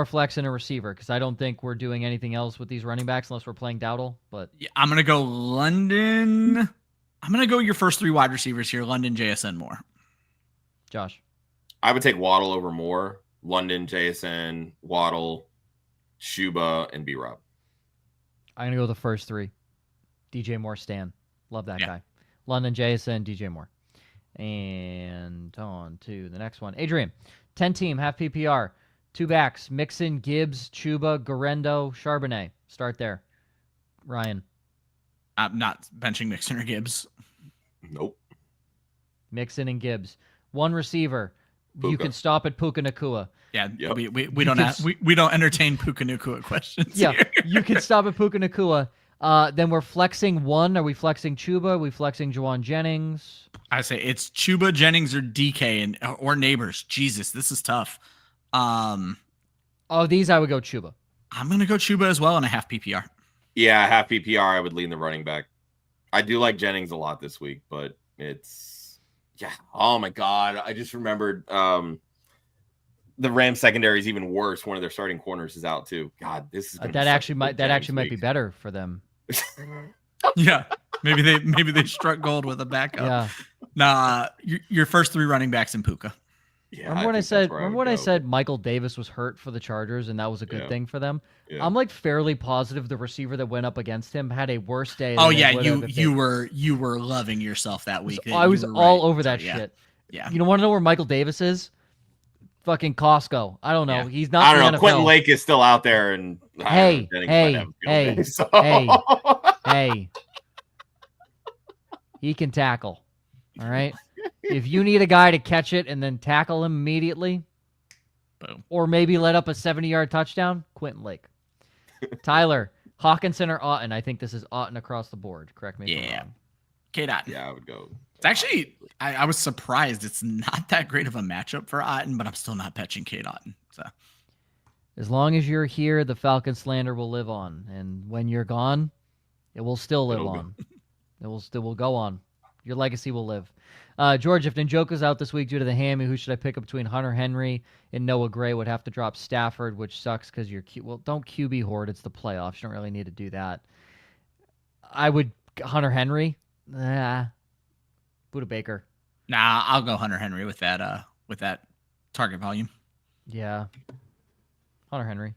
flex and a receiver, because I don't think we're doing anything else with these running backs unless we're playing Dowdle. But yeah, I'm gonna go London. I'm gonna go your first 3 wide receivers here: London, JSN, Moore. Josh, I would take Waddle over Moore. London, JSN, Waddle, Chuba, and B-Rob. I'm gonna go the first 3. DJ Moore, Stan, love that guy. London, JSN, DJ Moore, and on to the next one. Adrian, 10 team, half PPR. 2 backs, Mixon, Gibbs, Chuba, Garendo, Charbonnet. Start there. Ryan. I'm not benching Mixon or Gibbs. Nope. Mixon and Gibbs. 1 receiver. Puka. You can stop at Puka Nacua. Yeah, yep. we don't entertain Puka Nacua questions. Yeah, here. You can stop at Puka Nacua. Then we're flexing 1. Are we flexing Chuba? Are we flexing Juwan Jennings? I say it's Chuba, Jennings, or DK or Neighbors. Jesus, this is tough. These I would go Chuba. I'm gonna go Chuba as well in a half PPR. Yeah, half PPR. I would lean the running back. I do like Jennings a lot this week, but oh my god, I just remembered the Rams secondary is even worse. One of their starting corners is out too. God, this is that actually might be better for them. Yeah, maybe they struck gold with a backup. Yeah. Nah, your first 3 running backs in Puka. Yeah, remember when I said Michael Davis was hurt for the Chargers and that was a good thing for them? Yeah. I'm like fairly positive the receiver that went up against him had a worse day. You were loving yourself that week. I was all over that shit. Yeah. You want to know where Michael Davis is? Fucking Costco. I don't know. Yeah. He's not. I don't know. NFL. Quentin Lake is still out there, and hey. He can tackle. All right. If you need a guy to catch it and then tackle him immediately, boom, or maybe let up a 70-yard touchdown, Quentin Lake. Tyler, Hawkinson or Otten? I think this is Otten across the board. Correct me if I'm wrong. Kate Otten. Yeah, I would go. It's actually, I was surprised. It's not that great of a matchup for Otten, but I'm still not pitching Kate Otten. So, as long as you're here, the Falcon slander will live on, and when you're gone, it will still live on. It will go on. Your legacy will live. George, if Njoku's out this week due to the hammy, who should I pick up between Hunter Henry and Noah Gray? Would have to drop Stafford, which sucks because you're don't QB hoard. It's the playoffs. You don't really need to do that. I would Hunter Henry. Buda Baker. Nah, I'll go Hunter Henry with that target volume. Yeah. Hunter Henry.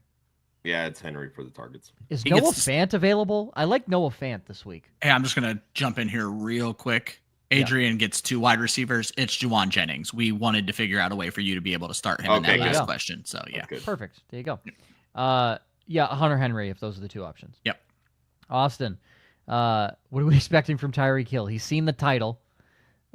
Yeah, it's Henry for the targets. Is Noah Fant available? I like Noah Fant this week. Hey, I'm just going to jump in here real quick. Adrian gets 2 wide receivers. It's Juwan Jennings. We wanted to figure out a way for you to be able to start him in that last question. So, yeah. Perfect. There you go. Yeah, Hunter Henry, if those are the two options. Yep. Austin, what are we expecting from Tyreek Hill? He's seen the title.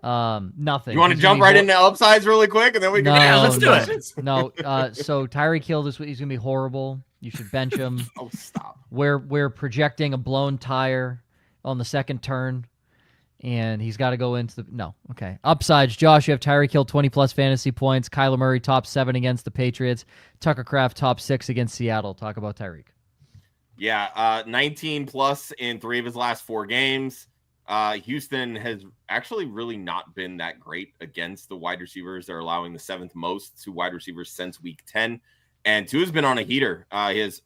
Nothing. You want to jump right into upsides really quick, and then we can let's do it. No. So Tyreek Hill this week, he's gonna be horrible. You should bench him. Oh, stop. We're projecting a blown tire on the second turn, and he's got to go into the Okay. Upsides, Josh, you have Tyreek Hill 20+ fantasy points. Kyler Murray top 7 against the Patriots. Tucker Kraft top 6 against Seattle. Talk about Tyreek. Yeah, 19+ in 3 of his last 4 games. Houston has actually really not been that great against the wide receivers. They're allowing the 7th most to wide receivers since week 10. And Tua's been on a heater. He has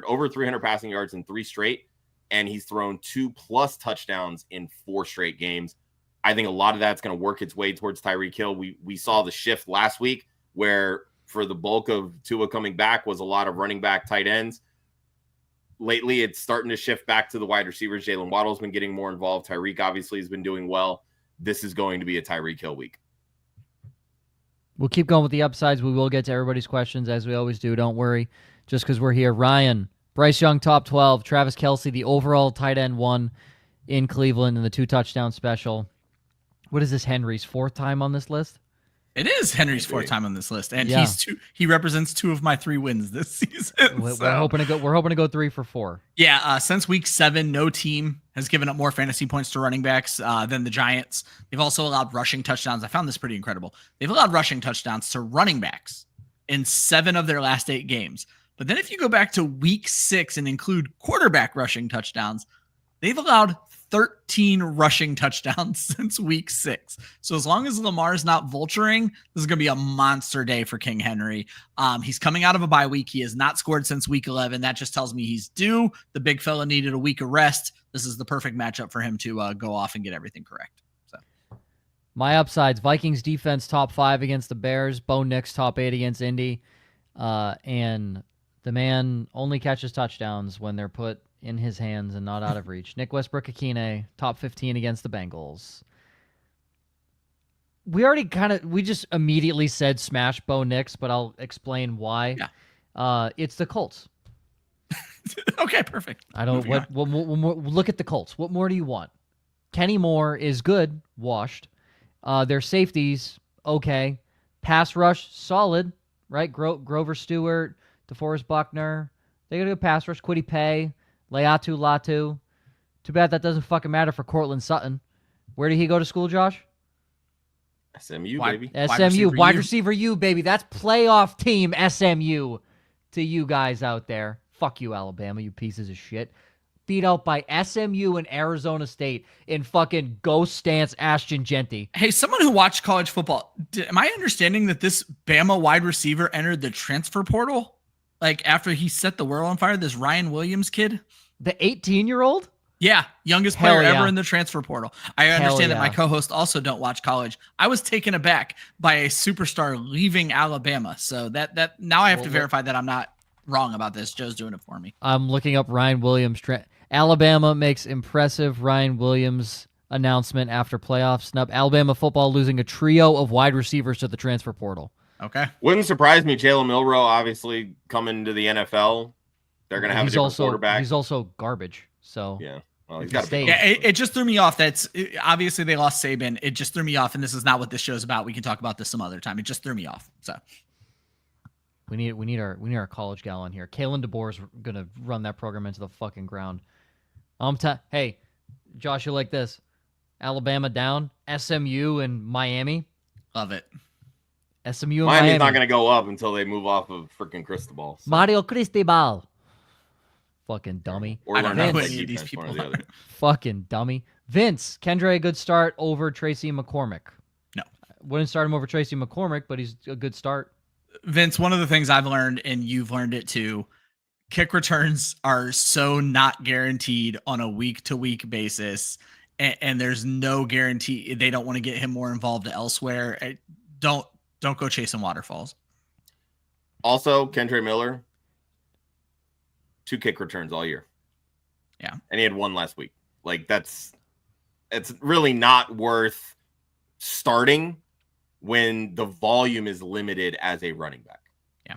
over 300 passing yards in 3 straight, and he's thrown 2+ touchdowns in 4 straight games. I think a lot of that's going to work its way towards Tyreek Hill. We saw the shift last week where for the bulk of Tua coming back was a lot of running back tight ends. Lately, it's starting to shift back to the wide receivers. Jalen Waddle's been getting more involved. Tyreek obviously has been doing well. This is going to be a Tyreek Hill week. We'll keep going with the upsides. We will get to everybody's questions as we always do. Don't worry, just because we're here. Ryan, Bryce Young, top 12. Travis Kelce, the overall tight end 1 in Cleveland in the 2-touchdown special. What is this, Henry's 4th time on this list? It is Henry's 4th time on this list, and he represents 2 of my 3 wins this season. We're hoping to go 3 for 4. Yeah, since week 7, no team has given up more fantasy points to running backs than the Giants. They've also allowed rushing touchdowns. I found this pretty incredible. They've allowed rushing touchdowns to running backs in 7 of their last 8 games. But then if you go back to week 6 and include quarterback rushing touchdowns, they've allowed 13 rushing touchdowns since week 6. So as long as Lamar's not vulturing, this is going to be a monster day for King Henry. He's coming out of a bye week. He has not scored since week 11. That just tells me he's due. The big fella needed a week of rest. This is the perfect matchup for him to go off and get everything correct. So, my upsides, Vikings defense top 5 against the Bears. Bo Nix top 8 against Indy. And the man only catches touchdowns when they're put in his hands and not out of reach. Nick Westbrook-Akine, top 15 against the Bengals. We just immediately said smash Bo Nix, but I'll explain why. Yeah. It's the Colts. Okay, perfect. I don't what look at the Colts. What more do you want? Kenny Moore is good, washed. Their safeties, okay. Pass rush, solid, right? Grover Stewart, DeForest Buckner. They got a good pass rush. Kwity Paye, Leatu Latu. Too bad that doesn't fucking matter for Cortland Sutton. Where did he go to school, Josh? SMU, baby. SMU, wide receiver U, baby. That's playoff team SMU to you guys out there. Fuck you, Alabama, you pieces of shit. Beat out by SMU and Arizona State in fucking ghost stance Ashton Genty. Hey, someone who watched college football, am I understanding that this Bama wide receiver entered the transfer portal? Like after he set the world on fire, this Ryan Williams kid? The 18-year-old? Yeah, youngest player ever in the transfer portal. I understand that my co-hosts also don't watch college. I was taken aback by a superstar leaving Alabama. So that now I have to verify that I'm not wrong about this. Joe's doing it for me. I'm looking up Ryan Williams. Alabama makes impressive Ryan Williams announcement after playoff snub. Alabama football losing a trio of wide receivers to the transfer portal. Okay. Wouldn't surprise me. Jalen Milroe obviously coming to the NFL. They're going to have a different quarterback. He's also garbage. So yeah. Well, he's got to it just threw me off. Obviously they lost Saban. It just threw me off, and this is not what this show's about. We can talk about this some other time. It just threw me off. So we need our college gal on here. Kalen DeBoer's gonna run that program into the fucking ground. Hey, Josh, you like this? Alabama down, SMU and Miami. Love it. SMU and Miami's Miami. not gonna go up until they move off of freaking Cristobal. So. Mario Cristobal. Fucking dummy. I don't know any of these people. Fucking dummy. Vince, Kendre a good start over Tracy McCormick. No. Wouldn't start him over Tracy McCormick, but he's a good start. Vince, one of the things I've learned, and you've learned it too, kick returns are so not guaranteed on a week-to-week basis, and there's no guarantee. They don't want to get him more involved elsewhere. Don't go chasing waterfalls. Also, Kendre Miller, 2 kick returns all year. Yeah. And he had 1 last week. Like it's really not worth starting when the volume is limited as a running back. Yeah.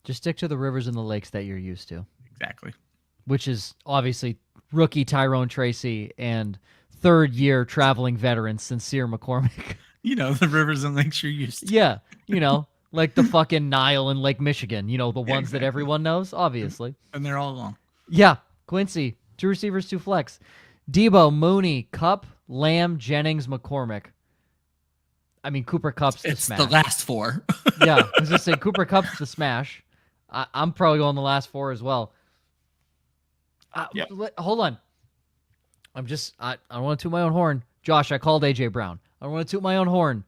Just stick to the rivers and the lakes that you're used to. Exactly. Which is obviously rookie Tyrone Tracy and third-year traveling veteran Sincere McCormick. The rivers and lakes you're used to. Yeah, like the fucking Nile and Lake Michigan. The ones that everyone knows, obviously. And they're all long. Yeah, Quincy, 2 receivers, 2 flex. Debo, Mooney, Kupp, Lamb, Jennings, McCormick. I mean, Cooper Kupp's the smash. It's the last 4. Yeah, I was just saying Cooper Kupp's the smash. I'm probably going the last 4 as well. Hold on. I don't want to toot my own horn. Josh, I called A.J. Brown. I don't want to toot my own horn,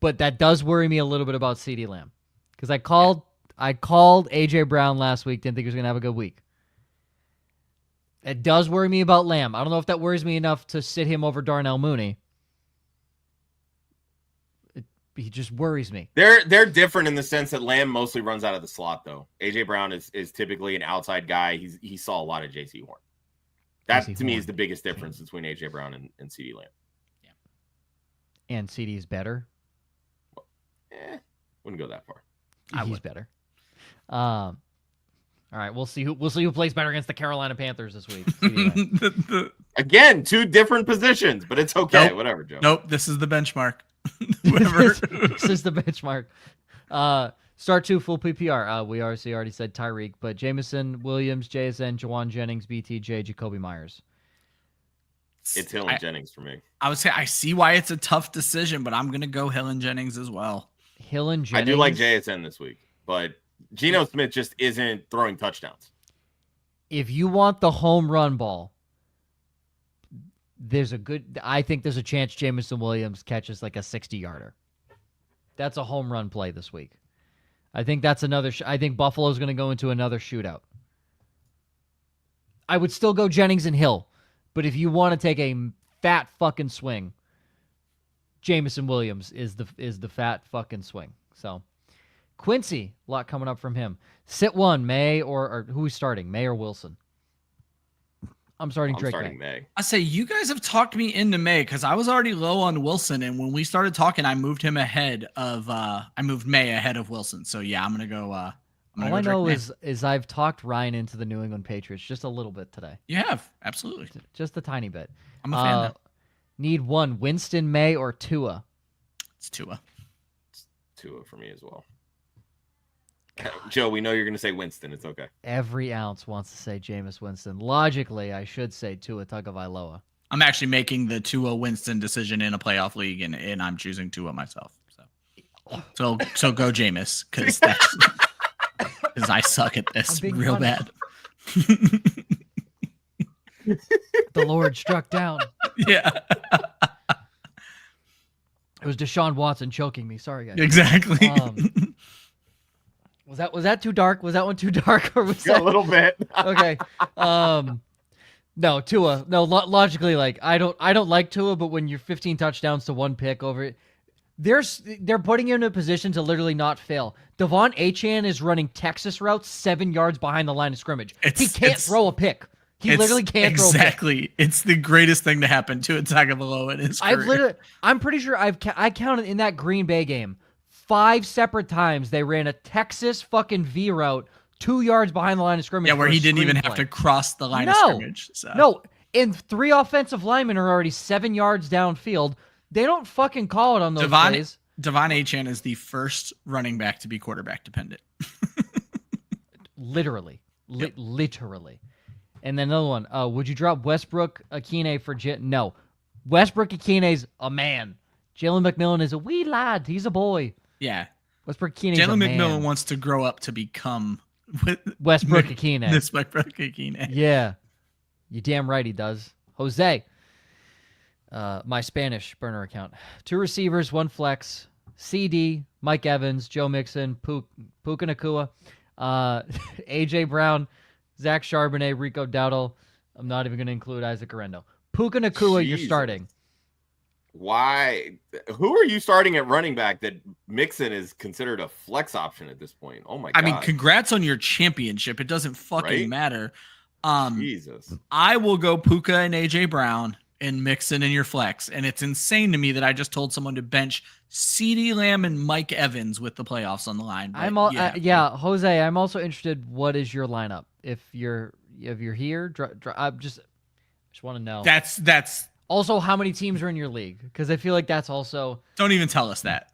but that does worry me a little bit about CeeDee Lamb. Because I called A.J. Brown last week, didn't think he was going to have a good week. It does worry me about Lamb. I don't know if that worries me enough to sit him over Darnell Mooney. He just worries me. They're different in the sense that Lamb mostly runs out of the slot, though. A.J. Brown is typically an outside guy. He saw a lot of J.C. Horn. That, to me, is the biggest difference between A.J. Brown and CeeDee Lamb. Yeah. And CeeDee is better? Wouldn't go that far. He's better. All right, we'll see who plays better against the Carolina Panthers this week. Again, 2 different positions, but it's okay. Nope. Whatever, Joe. Nope, this is the benchmark. This is the benchmark. Start 2 full PPR. We already said Tyreek, but Jameson, Williams, JSN, Jawan Jennings, BTJ, Jacoby Myers. It's Hill and Jennings for me. I would say I see why it's a tough decision, but I'm going to go Hill and Jennings as well. Hill and Jennings. I do like JSN this week, but Geno Smith just isn't throwing touchdowns. If you want the home run ball, I think there's a chance Jameson Williams catches like a 60-yarder. That's a home run play this week. I think that's another. I think Buffalo's going to go into another shootout. I would still go Jennings and Hill, but if you want to take a fat fucking swing, Jameson Williams is the fat fucking swing. So, Quincy, a lot coming up from him. Sit 1, May or who's starting? May or Wilson? I'm starting Drake May. I say you guys have talked me into May because I was already low on Wilson, and when we started talking, I moved him ahead of I moved May ahead of Wilson. So yeah, I'm gonna go. All I know is I've talked Ryan into the New England Patriots just a little bit today. You have, absolutely, just a tiny bit. I'm a fan. Now. Need 1, Winston, May, or Tua? It's Tua. It's Tua for me as well. Joe, we know you're going to say Winston. It's okay. Every ounce wants to say Jameis Winston. Logically, I should say Tua Tagovailoa. I'm actually making the Tua Winston decision in a playoff league, and I'm choosing Tua myself. So go Jameis, because I suck at this real bad. The Lord struck down. Yeah. It was Deshaun Watson choking me. Sorry, guys. Exactly. Was that too dark? Was that one too dark, or was that a little bit? Okay. No, Tua. No, logically, like I don't like Tua, but when you're 15 touchdowns to 1 pick over it, they're putting him in a position to literally not fail. Devon Achane is running Texas routes 7 yards behind the line of scrimmage. He can't throw a pick. He literally can't throw a pick. Exactly. It's the greatest thing to happen to Tagovailoa in his career. I'm pretty sure I counted in that Green Bay game 5 separate times they ran a Texas fucking V route 2 yards behind the line of scrimmage. Yeah, where he didn't even have to cross the line of scrimmage. So. No, and 3 offensive linemen are already 7 yards downfield. They don't fucking call it on those plays. Devon Achane is the first running back to be quarterback dependent. Literally. Literally. And then another one. Would you drop Westbrook Akine for No. Westbrook Akine's a man. Jalen McMillan is a wee lad. He's a boy. Yeah. Westbrook Akine's a Jalen man. McMillan wants to grow up to become Westbrook Akine. This Westbrook Akine. Yeah. You damn right he does. Jose. My Spanish burner account. 2 receivers, 1 flex. CD, Mike Evans, Joe Mixon, Puka Nacua, AJ Brown, Zach Charbonnet, Rico Dowdle. I'm not even going to include Isaac Arendo. Puka Nacua, you're starting. Why? Who are you starting at running back that Mixon is considered a flex option at this point? Oh my God. I mean, congrats on your championship. It doesn't fucking matter. Jesus. I will go Puka and AJ Brown. and Mixon in your flex. And it's insane to me that I just told someone to bench CeeDee Lamb and Mike Evans with the playoffs on the line. Jose, I'm also interested. What is your lineup? If you're here, I just want to know. That's also how many teams are in your league, because I feel like that's also. Don't even tell us that.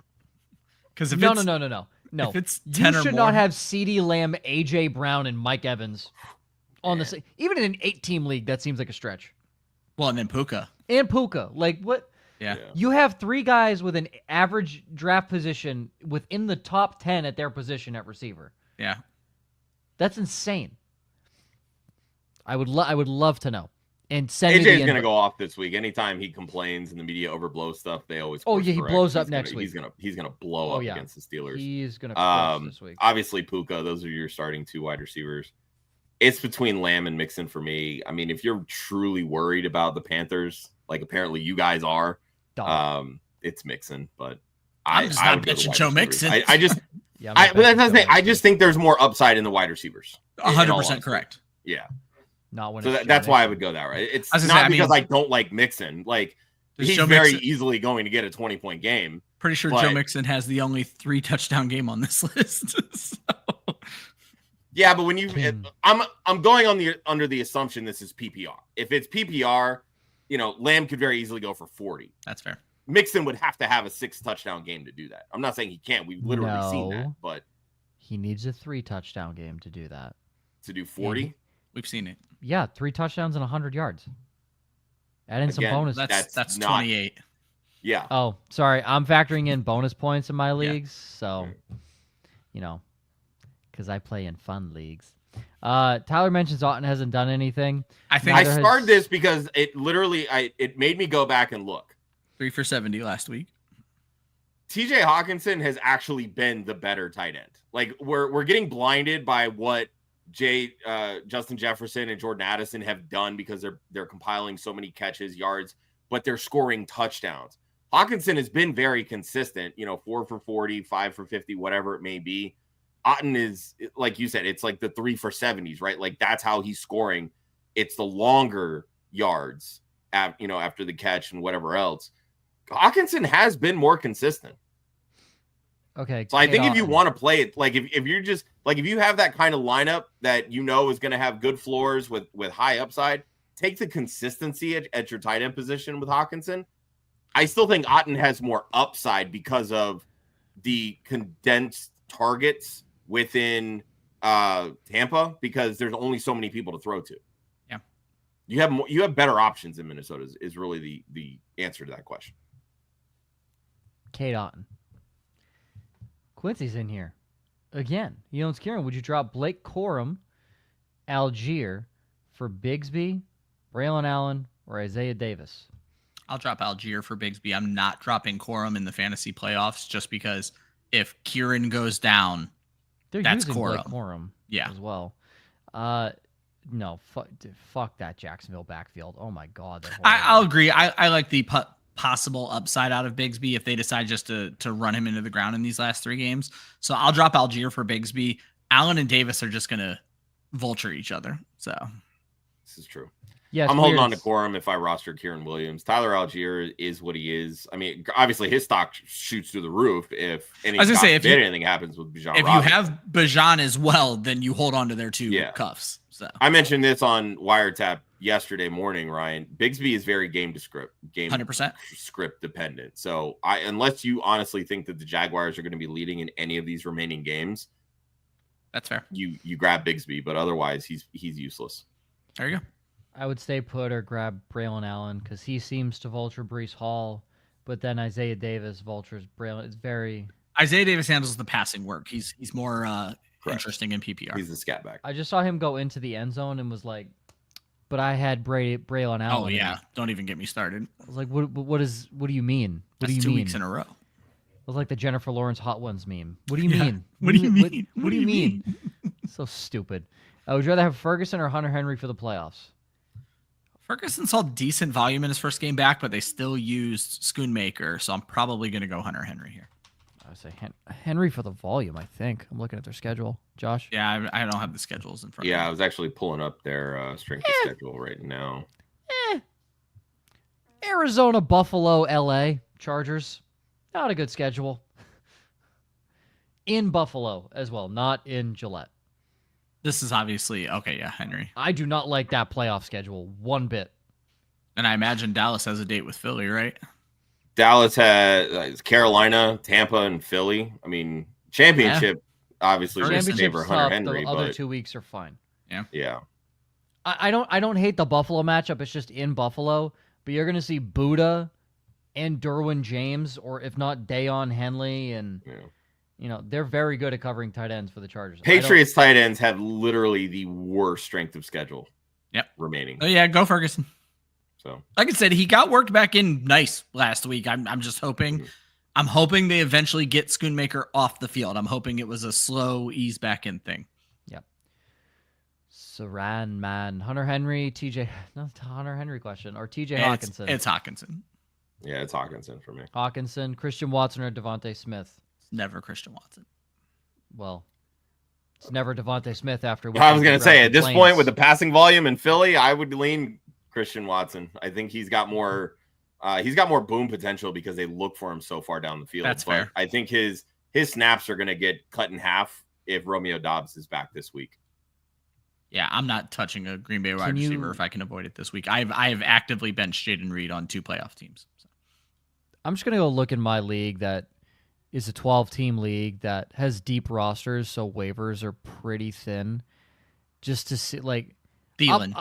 Because if no. If it's 10 you or should more, not have CeeDee Lamb, AJ Brown, and Mike Evans on the same. Even in an 8-team league, that seems like a stretch. Well, and then Puka. Like what? Yeah. You have 3 guys with an average draft position within the top 10 at their position at receiver. Yeah. That's insane. I would love to know. And send AJ's going to go off this week. Anytime he complains and the media overblows stuff, they always. He blows up next week. He's gonna blow up against the Steelers. He's gonna crush this week. Obviously, Puka. Those are your starting 2 wide receivers. It's between Lamb and Mixon for me. I mean, if you're truly worried about the Panthers, like apparently you guys are, it's Mixon. But I'm just not bitching Joe Mixon. I just, but that's the thing. I just think there's more upside in the wide receivers. 100% correct. Yeah. Not when that's why I would go that way. It's not because I don't like Mixon. Like he's very easily going to get a 20-point game. Pretty sure Joe Mixon has the only 3 touchdown game on this list. So. Yeah, but when I'm going under the assumption this is PPR. If it's PPR, Lamb could very easily go for 40. That's fair. Mixon would have to have a 6 touchdown game to do that. I'm not saying he can't. We've literally seen that, but he needs a 3 touchdown game to do that. To do 40? We've seen it. Yeah, 3 touchdowns and 100 yards. Add in some bonus. That's 28. Yeah. Oh, sorry. I'm factoring in bonus points in my leagues, so because I play in fun leagues. Tyler mentions Otton hasn't done anything. I started this because it literally it made me go back and look. 3 for 70 last week. TJ Hawkinson has actually been the better tight end. Like we're getting blinded by what Justin Jefferson and Jordan Addison have done because they're compiling so many catches, yards, but they're scoring touchdowns. Hawkinson has been very consistent, 4 for 40, 5 for 50, whatever it may be. Otton is, like you said, it's like the 3 for 70s, right? Like that's how he's scoring. It's the longer yards, after the catch and whatever else. Hawkinson has been more consistent. Okay. So I think if you want to play it, like if you're just like if you have that kind of lineup that is going to have good floors with high upside, take the consistency at your tight end position with Hawkinson. I still think Otton has more upside because of the condensed targets within Tampa, because there's only so many people to throw to. Yeah, you have better options in Minnesota is really the answer to that question. Kate Otton. Quincy's in here. Again, he owns Kieran. Would you drop Blake Corum, Algier, for Bigsby, Braylon Allen, or Isaiah Davis? I'll drop Algier for Bigsby. I'm not dropping Corum in the fantasy playoffs just because if Kieran goes down, that's Corum. Yeah. As well. No, fuck that Jacksonville backfield. Oh my God. I'll agree. I like the possible upside out of Bigsby if they decide just to run him into the ground in these last 3 games. So I'll drop Algier for Bigsby. Allen and Davis are just going to vulture each other. So this is true. Yeah, I'm holding on to Corum if I roster Kieran Williams. Tyler Algier is what he is. I mean, obviously his stock shoots through the roof if anything happens with Bijan. If you have Bijan as well, then you hold on to their 2 cuffs. So I mentioned this on Wiretap yesterday morning, Ryan. Bigsby is very game 100% script dependent. So unless you honestly think that the Jaguars are going to be leading in any of these remaining games, that's fair. You grab Bigsby, but otherwise he's useless. There you go. I would stay put or grab Braylon Allen because he seems to vulture Breece Hall, but then Isaiah Davis vultures Braylon. It's very Isaiah Davis handles the passing work. He's more interesting in PPR. He's the scat back. I just saw him go into the end zone and was like, but I had Braylon Allen. Oh yeah, don't even get me started. I was like, what do you mean? What That's do you 2 mean? weeks in a row. It was like the Jennifer Lawrence Hot Ones meme. What do you mean? What do you mean? What do you mean? So stupid. Would you rather have Ferguson or Hunter Henry for the playoffs? Ferguson saw decent volume in his first game back, but they still used Schoonmaker, so I'm probably going to go Hunter Henry here. I would say Henry for the volume, I think. I'm looking at their schedule. Josh? Yeah, I don't have the schedules in front of me. Yeah, I was actually pulling up their strength of schedule right now. Arizona, Buffalo, LA, Chargers. Not a good schedule. In Buffalo as well, not in Gillette. This is obviously, okay, yeah, Henry. I do not like that playoff schedule one bit. And I imagine Dallas has a date with Philly, right? Dallas has Carolina, Tampa, and Philly. I mean, championship obviously would favor Hunter Henry. The other 2 weeks are fine. Yeah. I don't hate the Buffalo matchup. It's just in Buffalo, but you're going to see Buddha and Derwin James, or if not Dayon Henley, and they're very good at covering tight ends for the Chargers. Patriots tight ends have literally the worst strength of schedule. Remaining. Oh yeah, go Ferguson. So, like I said, he got worked back in nice last week. I'm just hoping. Mm-hmm. I'm hoping they eventually get Schoonmaker off the field. I'm hoping it was a slow ease back in thing. Yep. Saran, man. Hunter Henry, TJ. No, Hunter Henry question. Or TJ Hawkinson. It's Hawkinson. Yeah, it's Hawkinson for me. Hawkinson, Christian Watson, or Devontae Smith? It's never Christian Watson. Well, it's never Devontae Smith after. I was going to say, at this point, with the passing volume in Philly, I would lean Christian Watson. I think he's got more boom potential because they look for him so far down the field. That's fair. I think his snaps are going to get cut in half if Romeo Doubs is back this week. Yeah, I'm not touching a Green Bay wide receiver if I can avoid it this week. I have actively benched Jaden Reed on 2 playoff teams. So. I'm just going to go look in my league that is a 12-team league that has deep rosters, so waivers are pretty thin. Just to see, like, Thielen.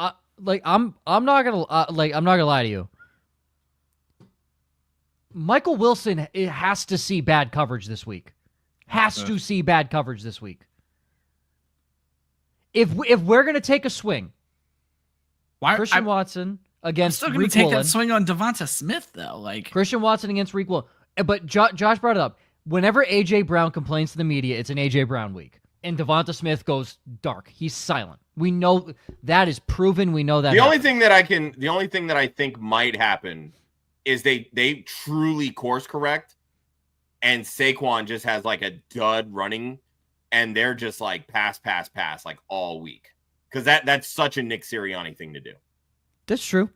I'm not gonna lie to you. Michael Wilson has to see bad coverage this week. To see bad coverage this week. If we're gonna take a swing, Christian Watson against I'm still gonna take that swing on Devonta Smith though. Like Christian Watson against Reek Willen. But Josh brought it up. Whenever AJ Brown complains to the media, it's an AJ Brown week, and Devonta Smith goes dark. He's silent. We know that is proven. We know that. The only thing that I think might happen is they truly course correct, and Saquon just has like a dud running, and they're just like pass like all week, because that's such a Nick Sirianni thing to do. That's true.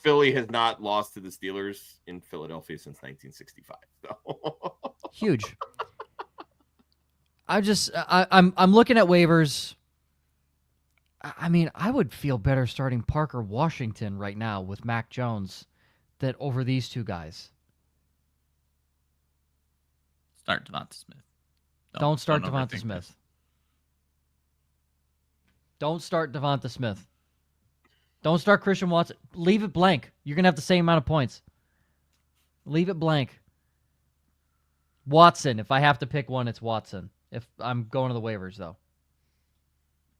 Philly has not lost to the Steelers in Philadelphia since 1965. So. Huge. I'm looking at waivers. I mean, I would feel better starting Parker Washington right now with Mac Jones than over these 2 guys. Start Devonta Smith. Don't start Devonta Smith. Don't start Devonta Smith. Don't start Christian Watson. Leave it blank. You're going to have the same amount of points. Leave it blank. Watson. If I have to pick one, it's Watson. If I'm going to the waivers, though.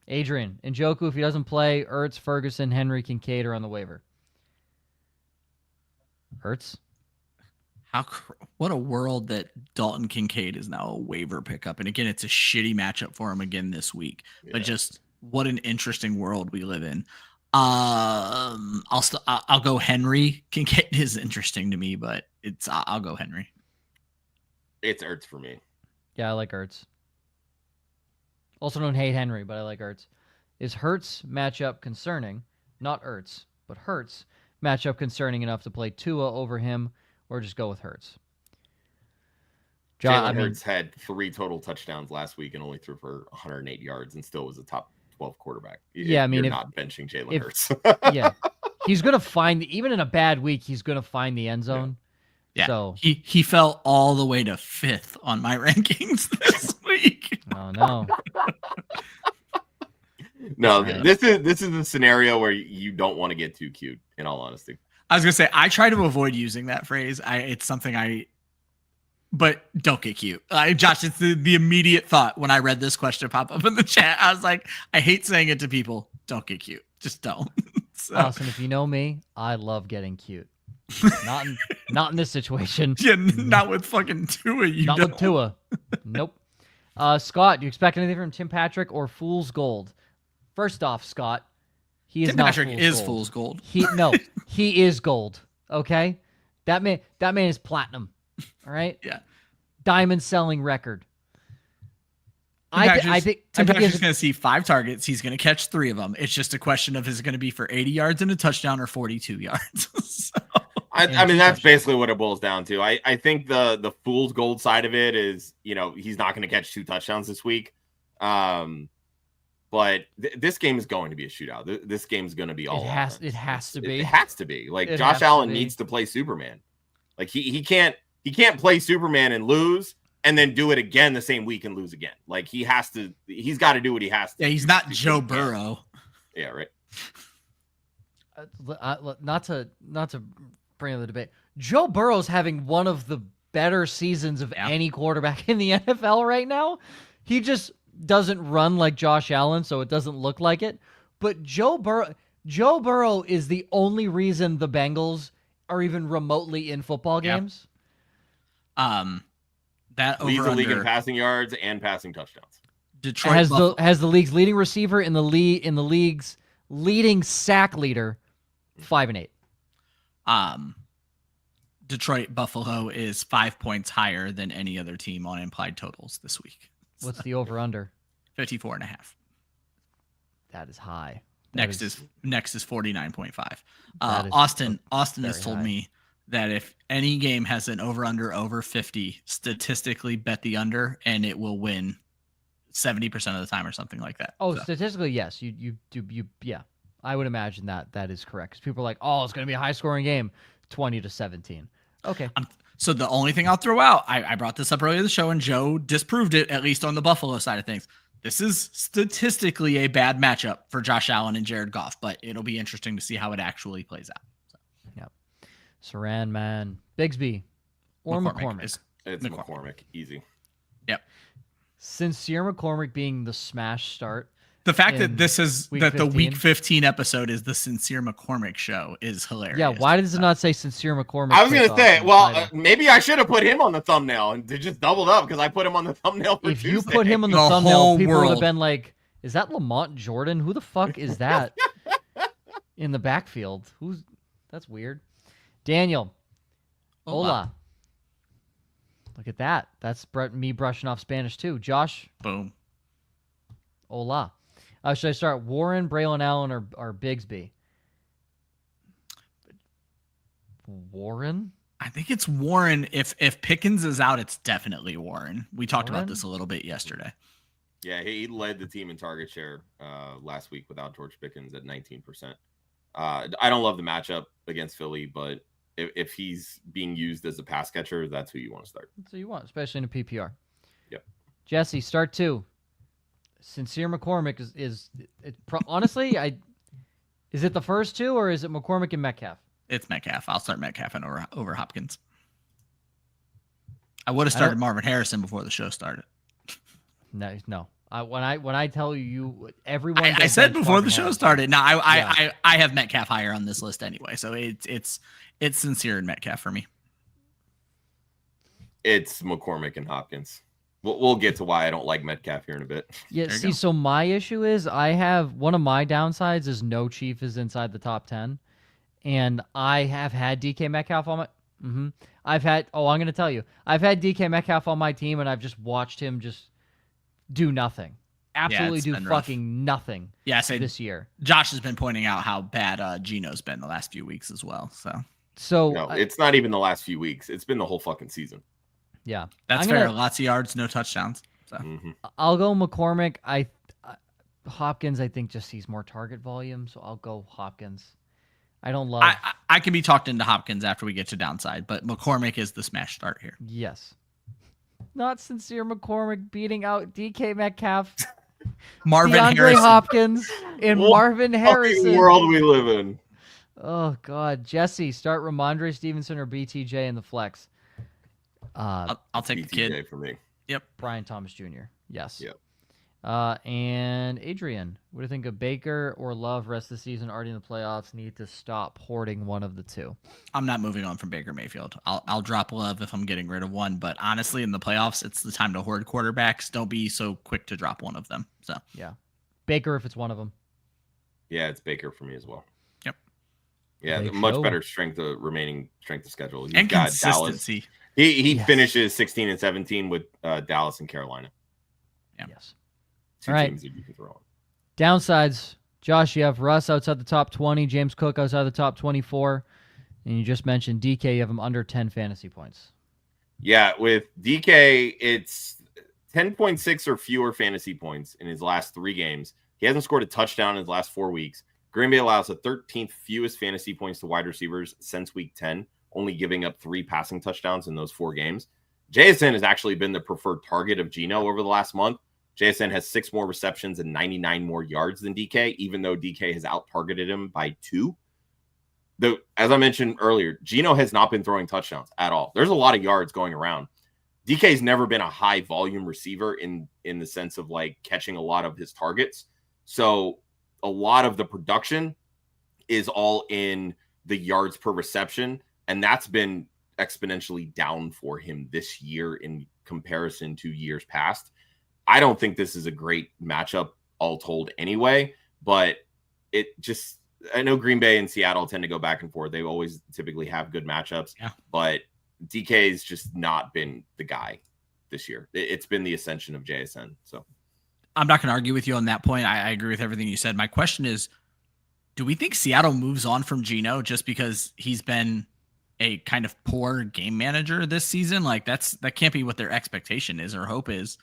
Adrian. Njoku, if he doesn't play, Ertz, Ferguson, Henry, Kincaid are on the waiver. Ertz? What a world that Dalton Kincaid is now a waiver pickup. And again, it's a shitty matchup for him again this week. Yeah. But just what an interesting world we live in. I'll go Henry. Kincaid is interesting to me, but I'll go Henry. It's Ertz for me. Yeah, I like Ertz. Also don't hate Henry, but I like Ertz. Is Hurts matchup concerning? Not Ertz, but Hurts matchup concerning enough to play Tua over him, or just go with Hurts? Jalen Hurts had 3 total touchdowns last week and only threw for 108 yards and still was a top 12 quarterback. Yeah, I mean, you're not benching Jalen Hurts. Yeah, he's gonna find even in a bad week, he's gonna find the end zone. Yeah. So he fell all the way to 5th on my rankings this week. Oh no. No, this is a scenario where you don't want to get too cute, in all honesty. I was gonna say I try to avoid using that phrase. It's something but don't get cute. Josh, it's the immediate thought when I read this question pop up in the chat. I was like, I hate saying it to people. Don't get cute. Just don't. So. Austin, if you know me, I love getting cute. Not in this situation. Yeah, not with fucking Tua. Not with Tua. Nope. Scott, do you expect anything from Tim Patrick or Fool's Gold? First off, Scott, Tim Patrick is Fool's Gold. He is gold. Okay, that man is platinum. All right. Yeah. Diamond selling record. I think Patrick's going to see 5 targets. He's going to catch 3 of them. It's just a question of is it going to be for 80 yards and a touchdown or 42 yards. So. I mean, that's basically what it boils down to. I think the fool's gold side of it is, he's not going to catch 2 touchdowns this week. But this game is going to be a shootout. This game is going to be all. It has to be. It has to be. Like Josh Allen needs to play Superman. Like he can't play Superman and lose and then do it again the same week and lose again. Like he's got to do what he has to. Yeah, he's not Joe Burrow. Yeah, right. Not to bring up the debate. Joe Burrow's having one of the better seasons of any quarterback in the NFL right now. He just doesn't run like Josh Allen, so it doesn't look like it. But Joe Burrow is the only reason the Bengals are even remotely in football games. That leads the league in passing yards and passing touchdowns. Detroit has the league's leading receiver in the league's leading sack leader, 5-8. Detroit Buffalo is 5 points higher than any other team on implied totals this week. What's the over under? 54.5. That is high. Next is 49.5. Austin has told me that if any game has an over 50, statistically bet the under and it will win 70% of the time or something like that. Oh, so. Statistically, yes. Yeah. I would imagine that is correct. Because people are like, oh, it's going to be a high scoring game, 20-17. Okay. So the only thing I'll throw out, I brought this up earlier in the show and Joe disproved it, at least on the Buffalo side of things. This is statistically a bad matchup for Josh Allen and Jared Goff, but it'll be interesting to see how it actually plays out. So. Yep. Saran, man. Bigsby or McCormick. It's McCormick. Easy. Yep. Sincere McCormick being the smash start. The fact that the week 15 episode is the Sincere McCormick show is hilarious. Yeah, why does it not say Sincere McCormick? I was going to say, maybe I should have put him on the thumbnail and to just doubled up because I put him on the thumbnail for Tuesday. If you put him on the thumbnail, people would have been like, is that Lamont Jordan? Who the fuck is that in the backfield? That's weird. Daniel. Hola. Look at that. That's me brushing off Spanish too. Josh. Boom. Hola. Should I start Warren, Braylon Allen, or Bigsby? Warren? I think it's Warren. If Pickens is out, it's definitely Warren. We talked about this a little bit yesterday. Yeah, he led the team in target share last week without George Pickens at 19%. I don't love the matchup against Philly, but if he's being used as a pass catcher, that's who you want to start. That's who you want, especially in a PPR. Yep. Jesse, start 2. Sincere McCormick is honestly, is it the first 2 or is it McCormick and Metcalf? It's Metcalf. I'll start Metcalf and over Hopkins. I would have started Marvin Harrison before the show started. No. When I tell you everyone, I said before the show started. No, I have Metcalf higher on this list anyway, so it's Sincere and Metcalf for me. It's McCormick and Hopkins. We'll get to why I don't like Metcalf here in a bit. Yeah, see, so my issue is I have one of my downsides is no Chief is inside the top 10, and I have had DK Metcalf on my. I'm going to tell you, I've had DK Metcalf on my team, and I've just watched him just do nothing, absolutely do fucking nothing. Yeah, this year. Josh has been pointing out how bad Gino's been the last few weeks as well. So no, it's not even the last few weeks; it's been the whole fucking season. Yeah, that's fair. Lots of yards, no touchdowns. So I'll go McCormick. Hopkins, I think, just sees more target volume, so I'll go Hopkins. I don't love. I can be talked into Hopkins after we get to downside, but McCormick is the smash start here. Yes. Not Sincere McCormick beating out DK Metcalf, Marvin DeAndre Harrison. Hopkins, and Marvin Harrison. What world we live in. Oh God, Jesse, start Ramondre Stevenson or BTJ in the flex. I'll take BTJ the kid for me. Yep. Brian Thomas Jr. Yes. Yep. And Adrian, what do you think of Baker or Love rest of the season already in the playoffs? Need to stop hoarding one of the two. I'm not moving on from Baker Mayfield. I'll drop Love if I'm getting rid of one, but honestly, in the playoffs, it's the time to hoard quarterbacks. Don't be so quick to drop one of them. So yeah, Baker if it's one of them. Yeah, it's Baker for me as well. Yep. Yeah, much better remaining strength of schedule. And consistency. He finishes 16-17 with Dallas and Carolina. Yeah. Yes. Two All right. teams that you can throw on. Downsides, Josh, you have Russ outside the top 20, James Cook outside the top 24, and you just mentioned DK, you have him under 10 fantasy points. Yeah, with DK, it's 10.6 or fewer fantasy points in his last 3 games. He hasn't scored a touchdown in his last 4 weeks. Green Bay allows the 13th fewest fantasy points to wide receivers since week 10, only giving up 3 passing touchdowns in those 4 games. JSN has actually been the preferred target of Geno over the last month. JSN has 6 more receptions and 99 more yards than DK, even though DK has out-targeted him by 2. Though, as I mentioned earlier, Geno has not been throwing touchdowns at all. There's a lot of yards going around. DK's never been a high-volume receiver in the sense of, like, catching a lot of his targets. So a lot of the production is all in the yards per reception, and that's been exponentially down for him this year in comparison to years past. I don't think this is a great matchup all told anyway, but it just, I know Green Bay and Seattle tend to go back and forth. They always typically have good matchups, but DK's just not been the guy this year. It's been the ascension of JSN. So I'm not going to argue with you on that point. I agree with everything you said. My question is, do we think Seattle moves on from Geno just because he's been a kind of poor game manager this season? Like that can't be what their expectation is or hope is.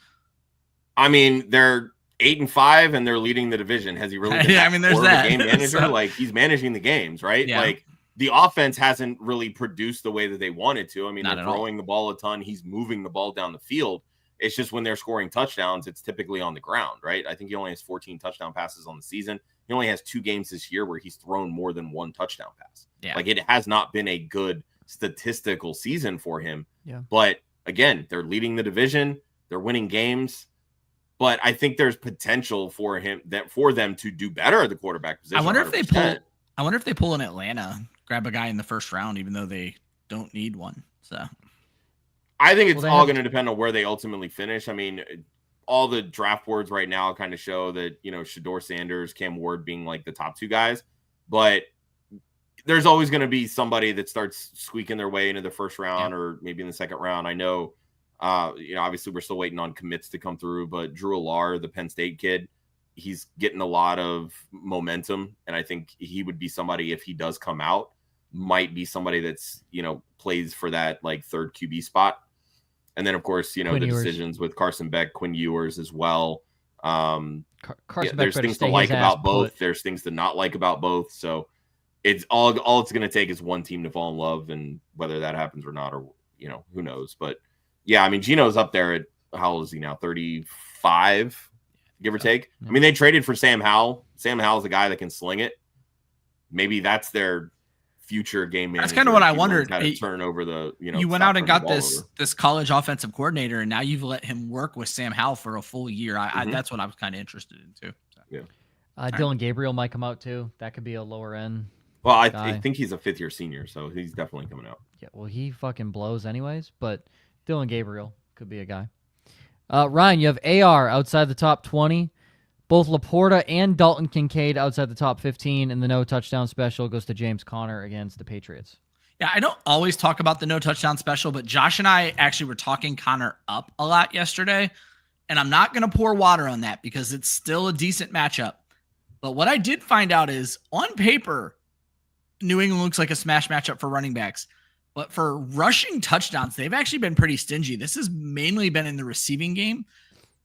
I mean, they're 8-5 and they're leading the division. Has he really been there's that game manager? So, like he's managing the games, right? Yeah. Like the offense hasn't really produced the way that they wanted to. I mean, Not they're at all. throwing the ball a ton. He's moving the ball down the field. It's just when they're scoring touchdowns, it's typically on the ground, right? I think he only has 14 touchdown passes on the season. He only has 2 games this year where he's thrown more than 1 touchdown pass. Yeah. Like it has not been a good statistical season for him. Yeah. But again, they're leading the division. They're winning games. But I think there's potential for them to do better at the quarterback position. I wonder if 100%. they pull in Atlanta, grab a guy in the first round, even though they don't need one. So I think it's all going to depend on where they ultimately finish. I mean, all the draft boards right now kind of show that, Shedeur Sanders, Cam Ward being like the top 2 guys, but there's always going to be somebody that starts squeaking their way into the first round or maybe in the second round. I know, obviously we're still waiting on commits to come through, but Drew Allar, the Penn State kid, he's getting a lot of momentum. And I think he would be somebody, if he does come out, might be somebody that's, plays for that like 3rd QB spot. And then of course, the decisions with Carson Beck, Quinn Ewers as well. Carson Beck there's things to like about both. There's things to not like about both. So it's all it's going to take is one team to fall in love, and whether that happens or not, or, who knows, but yeah, I mean, Geno's up there at, how old is he now? 35, give or take. I mean, they traded for Sam Howell. Sam Howell's a guy that can sling it. Maybe that's their future game manager. That's kind of what I wondered. How to turn over the, you went out and got this college offensive coordinator, and now you've let him work with Sam Howell for a full year. That's what I was kind of interested in too. So. Yeah. Dylan Gabriel might come out too. That could be a lower end. Well, I think he's a 5th-year senior, so he's definitely coming out. Yeah, well, he fucking blows anyways, but Dylan Gabriel could be a guy. Ryan, you have AR outside the top 20. Both Laporta and Dalton Kincaid outside the top 15, and the no touchdown special goes to James Conner against the Patriots. Yeah, I don't always talk about the no touchdown special, but Josh and I actually were talking Conner up a lot yesterday, and I'm not going to pour water on that because it's still a decent matchup. But what I did find out is, on paper, New England looks like a smash matchup for running backs. But for rushing touchdowns, they've actually been pretty stingy. This has mainly been in the receiving game.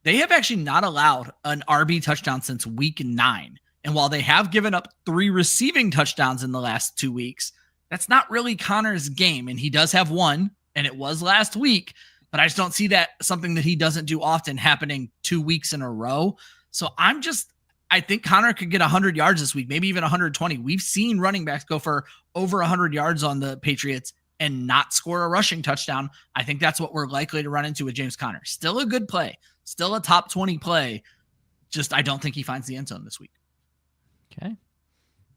They have actually not allowed an RB touchdown since week 9. And while they have given up 3 receiving touchdowns in the last 2 weeks, that's not really Conner's game. And he does have 1, and it was last week. But I just don't see that something that he doesn't do often happening 2 weeks in a row. So I think Conner could get 100 yards this week, maybe even 120. We've seen running backs go for over 100 yards on the Patriots and not score a rushing touchdown. I think that's what we're likely to run into with James Conner. Still a good play, still a top 20 play. Just, I don't think he finds the end zone this week. Okay.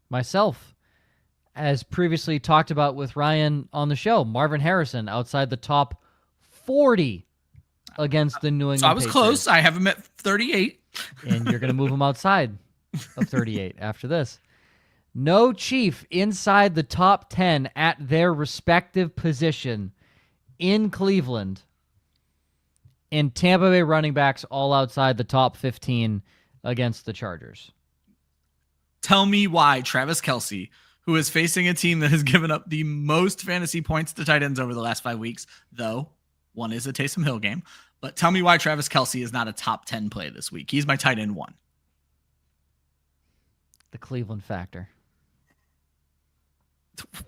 Myself, as previously talked about with Ryan on the show, Marvin Harrison outside the top 40 against the New England So I was Patriots. close. I have him at 38. And you're going to move him outside of 38 after this. No Chief inside the top 10 at their respective position in Cleveland. and Tampa Bay running backs all outside the top 15 against the Chargers. Tell me why Travis Kelce, who is facing a team that has given up the most fantasy points to tight ends over the last 5 weeks, though one is a Taysom Hill game, but tell me why Travis Kelce is not a top 10 play this week. He's my tight end 1. The Cleveland factor.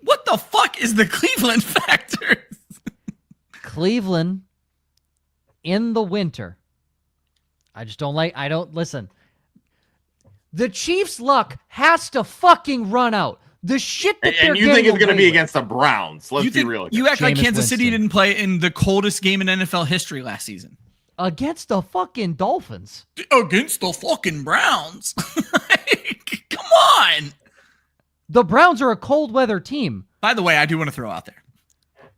What the fuck is the Cleveland factor? Cleveland in the winter. Listen. The Chiefs' luck has to fucking run out. The shit that they're and you think it's going to be against the Browns? Let's be real. You act like Kansas City Winston didn't play in the coldest game in NFL history last season. Against the fucking Dolphins. Against the fucking Browns. Come on. The Browns are a cold weather team. By the way, I do want to throw out there.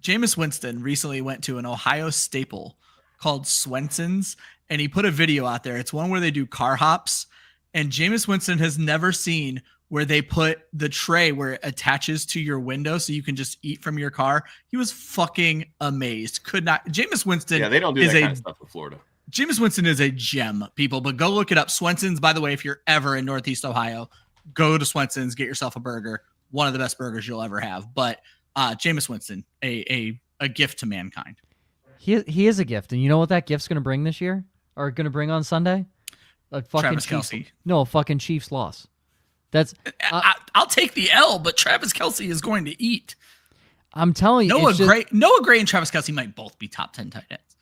Jameis Winston recently went to an Ohio staple called Swenson's, and he put a video out there. It's one where they do car hops, and Jameis Winston has never seen where they put the tray where it attaches to your window so you can just eat from your car. He was fucking amazed. Could not. Jameis Winston. Yeah, they don't do that kind of stuff in Florida. Jameis Winston is a gem, people, but go look it up. Swenson's, by the way, if you're ever in Northeast Ohio, go to Swenson's, get yourself a burger. One of the best burgers you'll ever have. But Jameis Winston, a gift to mankind. He is a gift. And you know what that gift's going to bring this year? Or going to bring on Sunday? A fucking Travis Kelce. No, a fucking Chiefs loss. That's I'll take the L, but Travis Kelce is going to eat. I'm telling you. Noah Gray and Travis Kelce might both be top 10 tight ends.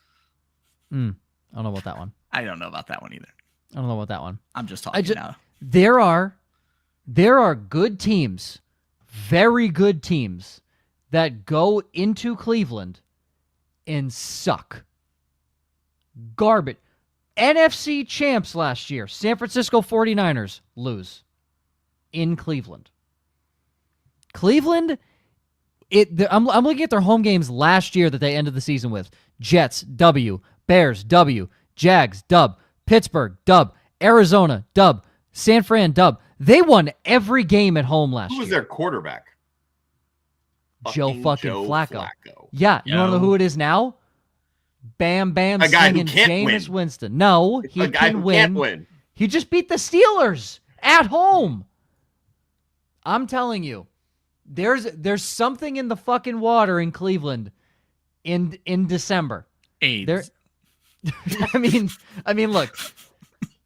I don't know about that one. I don't know about that one either. I don't know about that one. I'm just talking now. There are good teams, very good teams, that go into Cleveland and suck. Garbage. NFC champs last year, San Francisco 49ers lose in Cleveland. Cleveland, I'm looking at their home games last year that they ended the season with. Jets, W. Bears, W. Jags, dub. Pittsburgh, dub. Arizona, dub. San Fran, dub. They won every game at home last year. Who was their quarterback? Joe Flacco. Yeah, you want to know who it is now? Bam Bam slinging Jameis Winston. No, he can win. He just beat the Steelers at home. I'm telling you, there's something in the fucking water in Cleveland in December. AIDS. I mean, look,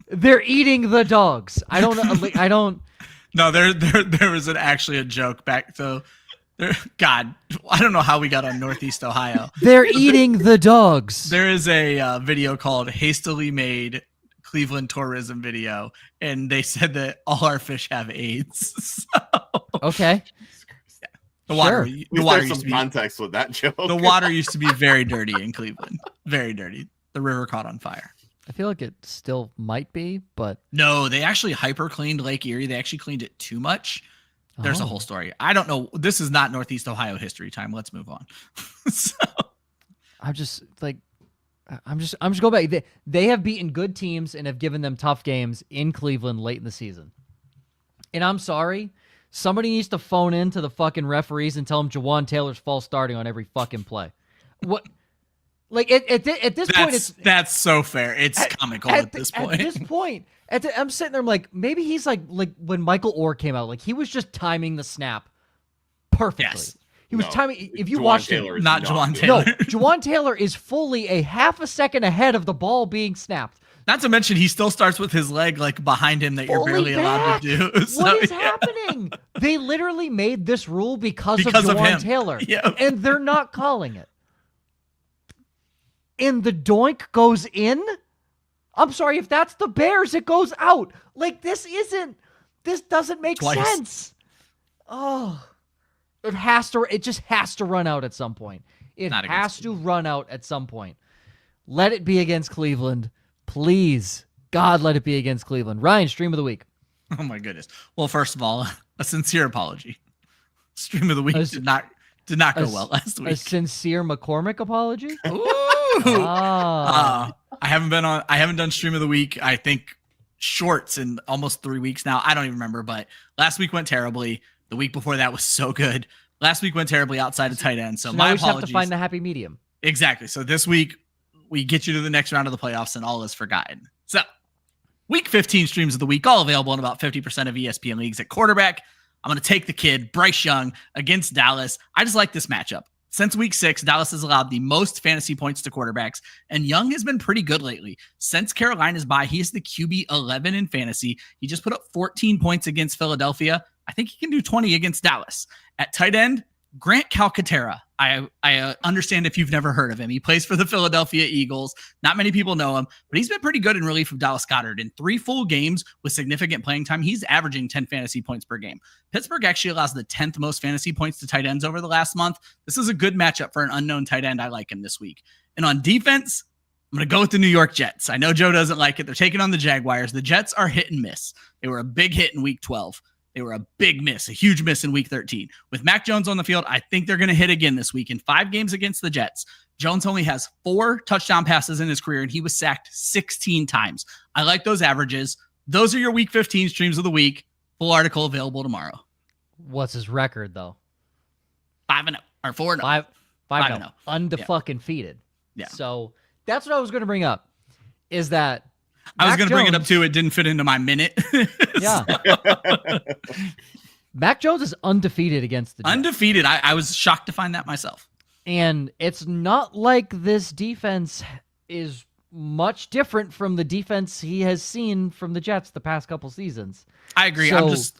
they're eating the dogs. I don't know. I don't. No, there was actually a joke back. So, God, I don't know how we got on Northeast Ohio. They're eating the dogs. There is a video called "Hastily Made Cleveland Tourism Video," and they said that all our fish have AIDS. So, okay. Yeah. The water used to be context with that joke. The water used to be very dirty in Cleveland. Very dirty. The river caught on fire. I feel like it still might be, but no, they actually hyper cleaned Lake Erie. They actually cleaned it too much. There's a whole story. I don't know. This is not Northeast Ohio history time. Let's move on. So I'm just going back. They have beaten good teams and have given them tough games in Cleveland late in the season. And I'm sorry. Somebody needs to phone in to the fucking referees and tell them Jawan Taylor's false starting on every fucking play. What? Like at this point, that's so fair. It's comical at this point. At this point, I'm sitting there. I'm like, maybe he's like when Michael Orr came out, like he was just timing the snap perfectly. Yes. He was timing. If you watched him, not Jawan Taylor. No, Jawan Taylor is fully a half a second ahead of the ball being snapped. Not to mention, he still starts with his leg like behind him that you're barely allowed to do. So, what is happening? They literally made this rule because of Jawan Taylor, and they're not calling it. And the doink goes in? I'm sorry, if that's the Bears, it goes out. Like, this doesn't make sense. Oh, it just has to run out at some point. It has to run out at some point. Let it be against Cleveland. Please. God, let it be against Cleveland. Ryan, stream of the week. Oh my goodness. Well, first of all, a sincere apology. Stream of the week did not go well last week. A sincere McCormick apology? Ooh. I haven't done stream of the week. I think shorts in almost 3 weeks now. I don't even remember, but last week went terribly. The week before that was so good. Last week went terribly outside of tight end. So my apologies. Have to find the happy medium. Exactly. So this week, we get you to the next round of the playoffs and all is forgotten. So week 15 streams of the week, all available in about 50% of ESPN leagues. At quarterback, I'm going to take the kid, Bryce Young, against Dallas. I just like this matchup. Since week 6, Dallas has allowed the most fantasy points to quarterbacks, and Young has been pretty good lately. Since Carolina's bye, he is the QB 11 in fantasy. He just put up 14 points against Philadelphia. I think he can do 20 against Dallas. At tight end, Grant Calcaterra. I understand if you've never heard of him. He plays for the Philadelphia Eagles. Not many people know him, but he's been pretty good in relief of Dallas Goedert. In 3 full games with significant playing time, he's averaging 10 fantasy points per game. Pittsburgh actually allows the 10th most fantasy points to tight ends over the last month. This is a good matchup for an unknown tight end. I like him this week. And on defense, I'm going to go with the New York Jets. I know Joe doesn't like it. They're taking on the Jaguars. The Jets are hit and miss. They were a big hit in week 12. They were a big miss, a huge miss in week 13. With Mac Jones on the field, I think they're going to hit again this week. In 5 games against the Jets, Jones only has 4 touchdown passes in his career, and he was sacked 16 times. I like those averages. Those are your week 15 streams of the week. Full article available tomorrow. What's his record, though? 5-0 or 4-0. 5-0. Undefucking-feated. Yeah. So that's what I was going to bring up, is that I was going to bring it up too. It didn't fit into my minute. Yeah. Mac Jones is undefeated against the Jets. Undefeated. I was shocked to find that myself. And it's not like this defense is much different from the defense he has seen from the Jets the past couple seasons. I agree.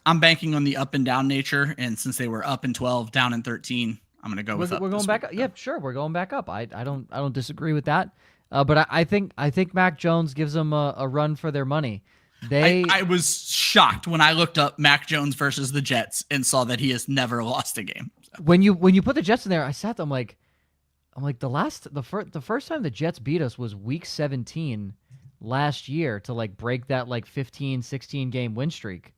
I'm banking on the up and down nature. And since they were up in 12, down in 13, I'm going to go with up. We're going back up. Yeah, sure. We're going back up. I don't disagree with that. But I think Mac Jones gives them a run for their money. I was shocked when I looked up Mac Jones versus the Jets and saw that he has never lost a game. So. When you put the Jets in there, I sat there, I'm like the first time the Jets beat us was week 17 last year to like break that like 15, 16 game win streak.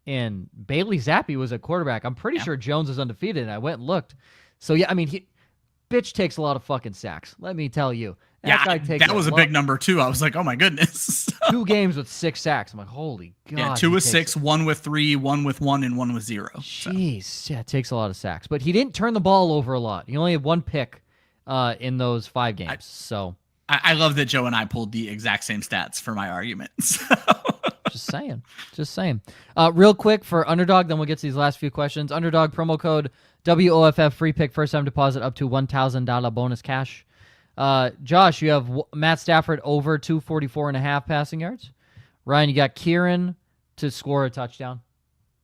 And Bailey Zappi was a quarterback. I'm pretty sure Jones is undefeated, and I went and looked. So yeah, I mean, bitch takes a lot of fucking sacks. Let me tell you. That was a big number too. I was like, oh my goodness. 2 games with 6 sacks. I'm like, holy God. Yeah, 2 with 6, 1 with 3, 1 with 1, and 1 with 0. Jeez, so. Yeah, it takes a lot of sacks. But he didn't turn the ball over a lot. He only had 1 pick in those 5 games. I love that Joe and I pulled the exact same stats for my arguments. Just saying. Real quick for Underdog, then we'll get to these last few questions. Underdog promo code WOFF free pick, first time deposit up to $1,000 bonus cash. Josh, you have Matt Stafford over 244.5 passing yards. Ryan, you got Kieran to score a touchdown.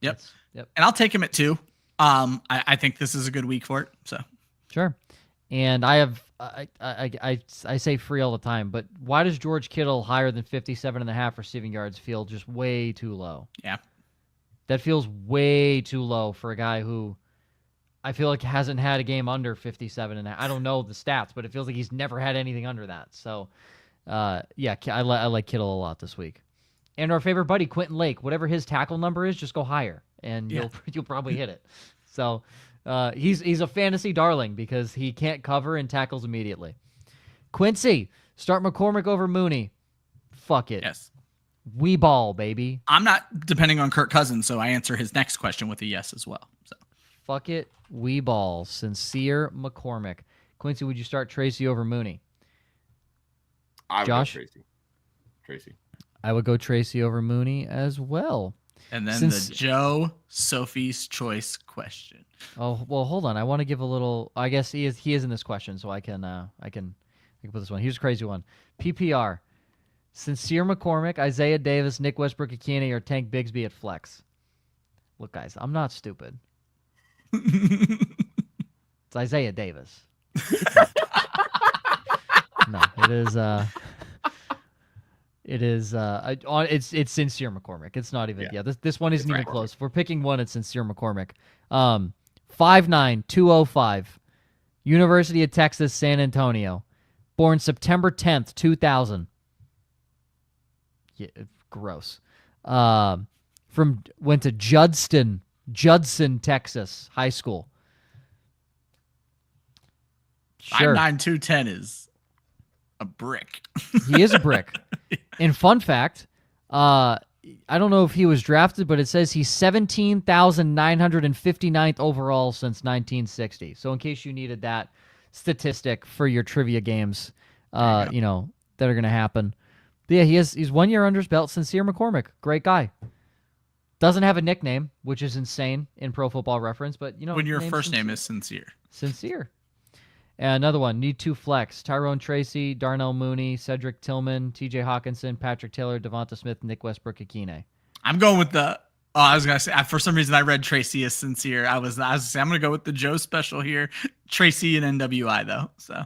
Yep. And I'll take him at 2. I think this is a good week for it. So sure. And I have I say free all the time, but why does George Kittle higher than 57.5 receiving yards feel just way too low? Yeah. That feels way too low for a guy who I feel like hasn't had a game under 57.5. I don't know the stats, but it feels like he's never had anything under that. So, yeah, I like Kittle a lot this week. And our favorite buddy, Quentin Lake, whatever his tackle number is, just go higher, and you'll probably hit it. So, he's a fantasy darling because he can't cover and tackles immediately. Quincy, start McCormick over Mooney. Fuck it. Yes. We ball, baby. I'm not depending on Kirk Cousins, so I answer his next question with a yes as well. So. Fuck it. We ball. Sincere McCormick. Quincy, would you start Tracy over Mooney? I would Josh? go Tracy. I would go Tracy over Mooney as well. And then the Joe Sophie's Choice question. Oh, well, hold on. I want to give a little. I guess he is in this question, so I can put this one. Here's a crazy one. PPR. Sincere McCormick, Isaiah Davis, Nick Westbrook-Ikhine, or Tank Bigsby at flex. Look, guys, I'm not stupid. It's Isaiah Davis. No, it's Sincere McCormick. It's not even. Yeah, this one isn't even close. If we're picking one, it's Sincere McCormick. 5'9", 205, University of Texas, San Antonio, born September 10th, 2000. Yeah, gross. Went to Judson, Texas high school. Sure. 5'9", 210 is a brick. He is a brick. And fun fact, I don't know if he was drafted, but it says he's 17,959th overall since 1960. So in case you needed that statistic for your trivia games, that are going to happen. But yeah, he's 1 year under his belt. Sincere McCormick, great guy. Doesn't have a nickname, which is insane in Pro Football Reference, but when your first name is Sincere. Sincere. And another one, need 2 flex. Tyrone Tracy, Darnell Mooney, Cedric Tillman, TJ Hawkinson, Patrick Taylor, Devonta Smith, Nick Westbrook-Akine. I'm going with I was gonna say, for some reason I read Tracy as Sincere. I was gonna say, I'm gonna go with the Joe special here. Tracy and NWI though. So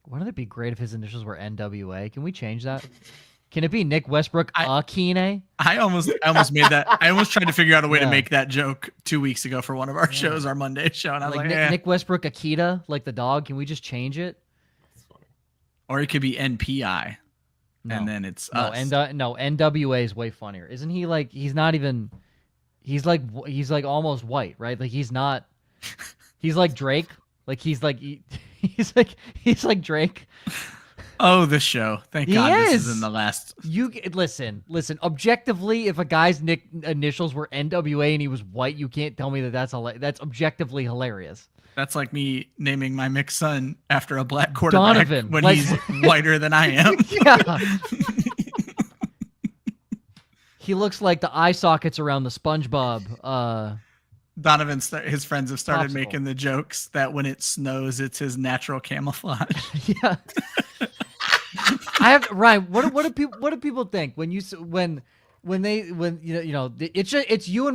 wouldn't it be great if his initials were NWA? Can we change that? Can it be Nick Westbrook-Akine? I almost made that. I almost tried to figure out a way to make that joke 2 weeks ago for one of our shows, our Monday show, and I was like, Nick Westbrook-Akita, like the dog. Can we just change it? Or it could be NPI. No. And then it's us. NWA is way funnier. Isn't he like, he's like almost white, right? Like he's not, he's like Drake. Like he's like Drake. Oh, this show. Thank God this is in the last. You listen. Objectively, if a guy's initials were NWA and he was white, you can't tell me that's objectively hilarious. That's like me naming my mixed son after a black quarterback Donovan, when he's whiter than I am. Yeah. He looks like the eye sockets around the SpongeBob. Donovan, his friends have started popsicle. making the jokes that when it snows, it's his natural camouflage. Yeah. Ryan. What do people think when it's you and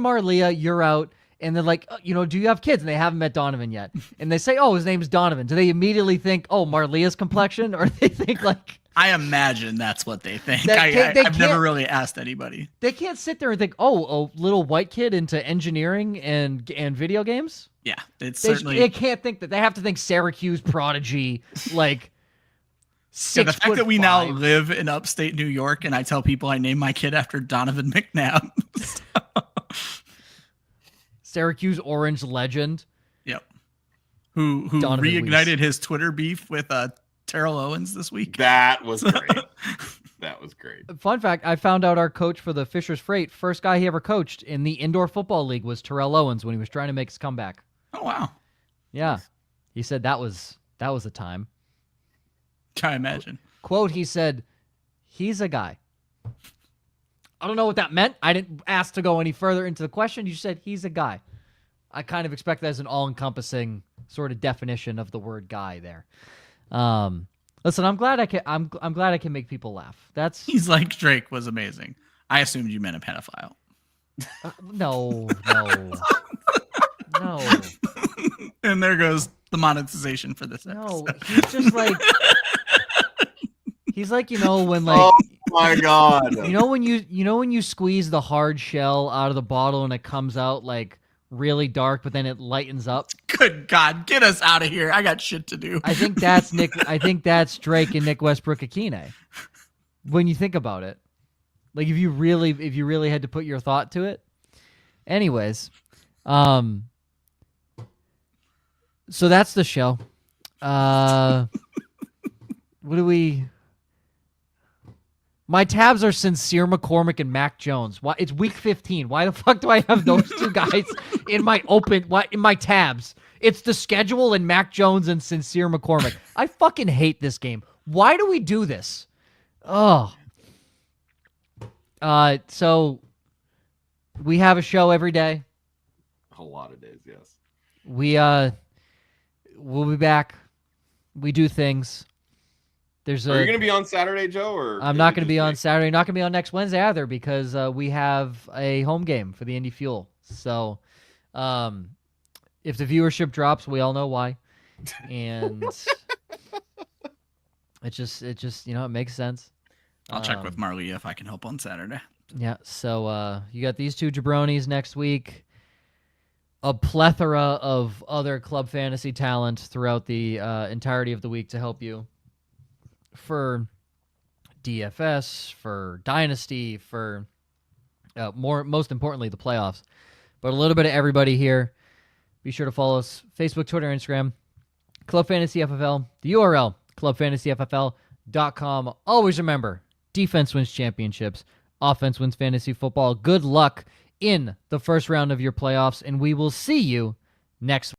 Marlia, you're out. And they're like, do you have kids? And they haven't met Donovan yet. And they say, oh, his name's Donovan. Do they immediately think, oh, Marlia's complexion? Or they think like... I imagine that's what they think. I've never really asked anybody. They can't sit there and think, oh, a little white kid into engineering and video games? Yeah, certainly... They can't think that. They have to think Syracuse prodigy, like... The fact that we now live in upstate New York and I tell people I named my kid after Donovan McNabb. Syracuse Orange legend. Yep. Who reignited his Twitter beef with Terrell Owens this week. That was great. That was great. Fun fact, I found out our coach for the Fisher's Freight, first guy he ever coached in the indoor football league was Terrell Owens when he was trying to make his comeback. Oh, wow. Yeah. He said that was a time. I imagine. Quote, he said, he's a guy. I don't know what that meant. I didn't ask to go any further into the question. You said he's a guy. I kind of expect that as an all-encompassing sort of definition of the word guy there. Listen, I'm glad I can make people laugh. He's like Drake was amazing. I assumed you meant a pedophile. No. And there goes the monetization for this episode. No, he's just like he's like, when like oh my God. when you squeeze the hard shell out of the bottle and it comes out like really dark, but then it lightens up. Good God, get us out of here. I got shit to do. I think that's that's Drake and Nick Westbrook-Akine. When you think about it. Like if you really had to put your thought to it. Anyways, so that's the show. What do we... My tabs are Sincere McCormick and Mac Jones. Why? It's week 15. Why the fuck do I have those two guys in my tabs? It's the schedule and Mac Jones and Sincere McCormick. I fucking hate this game. Why do we do this? Oh. So we have a show every day. A lot of days, yes. We'll be back. We do things. Are you going to be on Saturday, Joe? Or I'm not going to be on Saturday. Not going to be on next Wednesday either because we have a home game for the Indy Fuel. So if the viewership drops, we all know why. And it just it makes sense. I'll check with Marley if I can help on Saturday. Yeah. So you got these two jabronis next week. A plethora of other club fantasy talent throughout the entirety of the week to help you. For DFS, for Dynasty, for most importantly, the playoffs. But a little bit of everybody here. Be sure to follow us, Facebook, Twitter, Instagram, Club Fantasy FFL, the URL, clubfantasyffl.com. Always remember, defense wins championships, offense wins fantasy football. Good luck in the first round of your playoffs, and we will see you next week.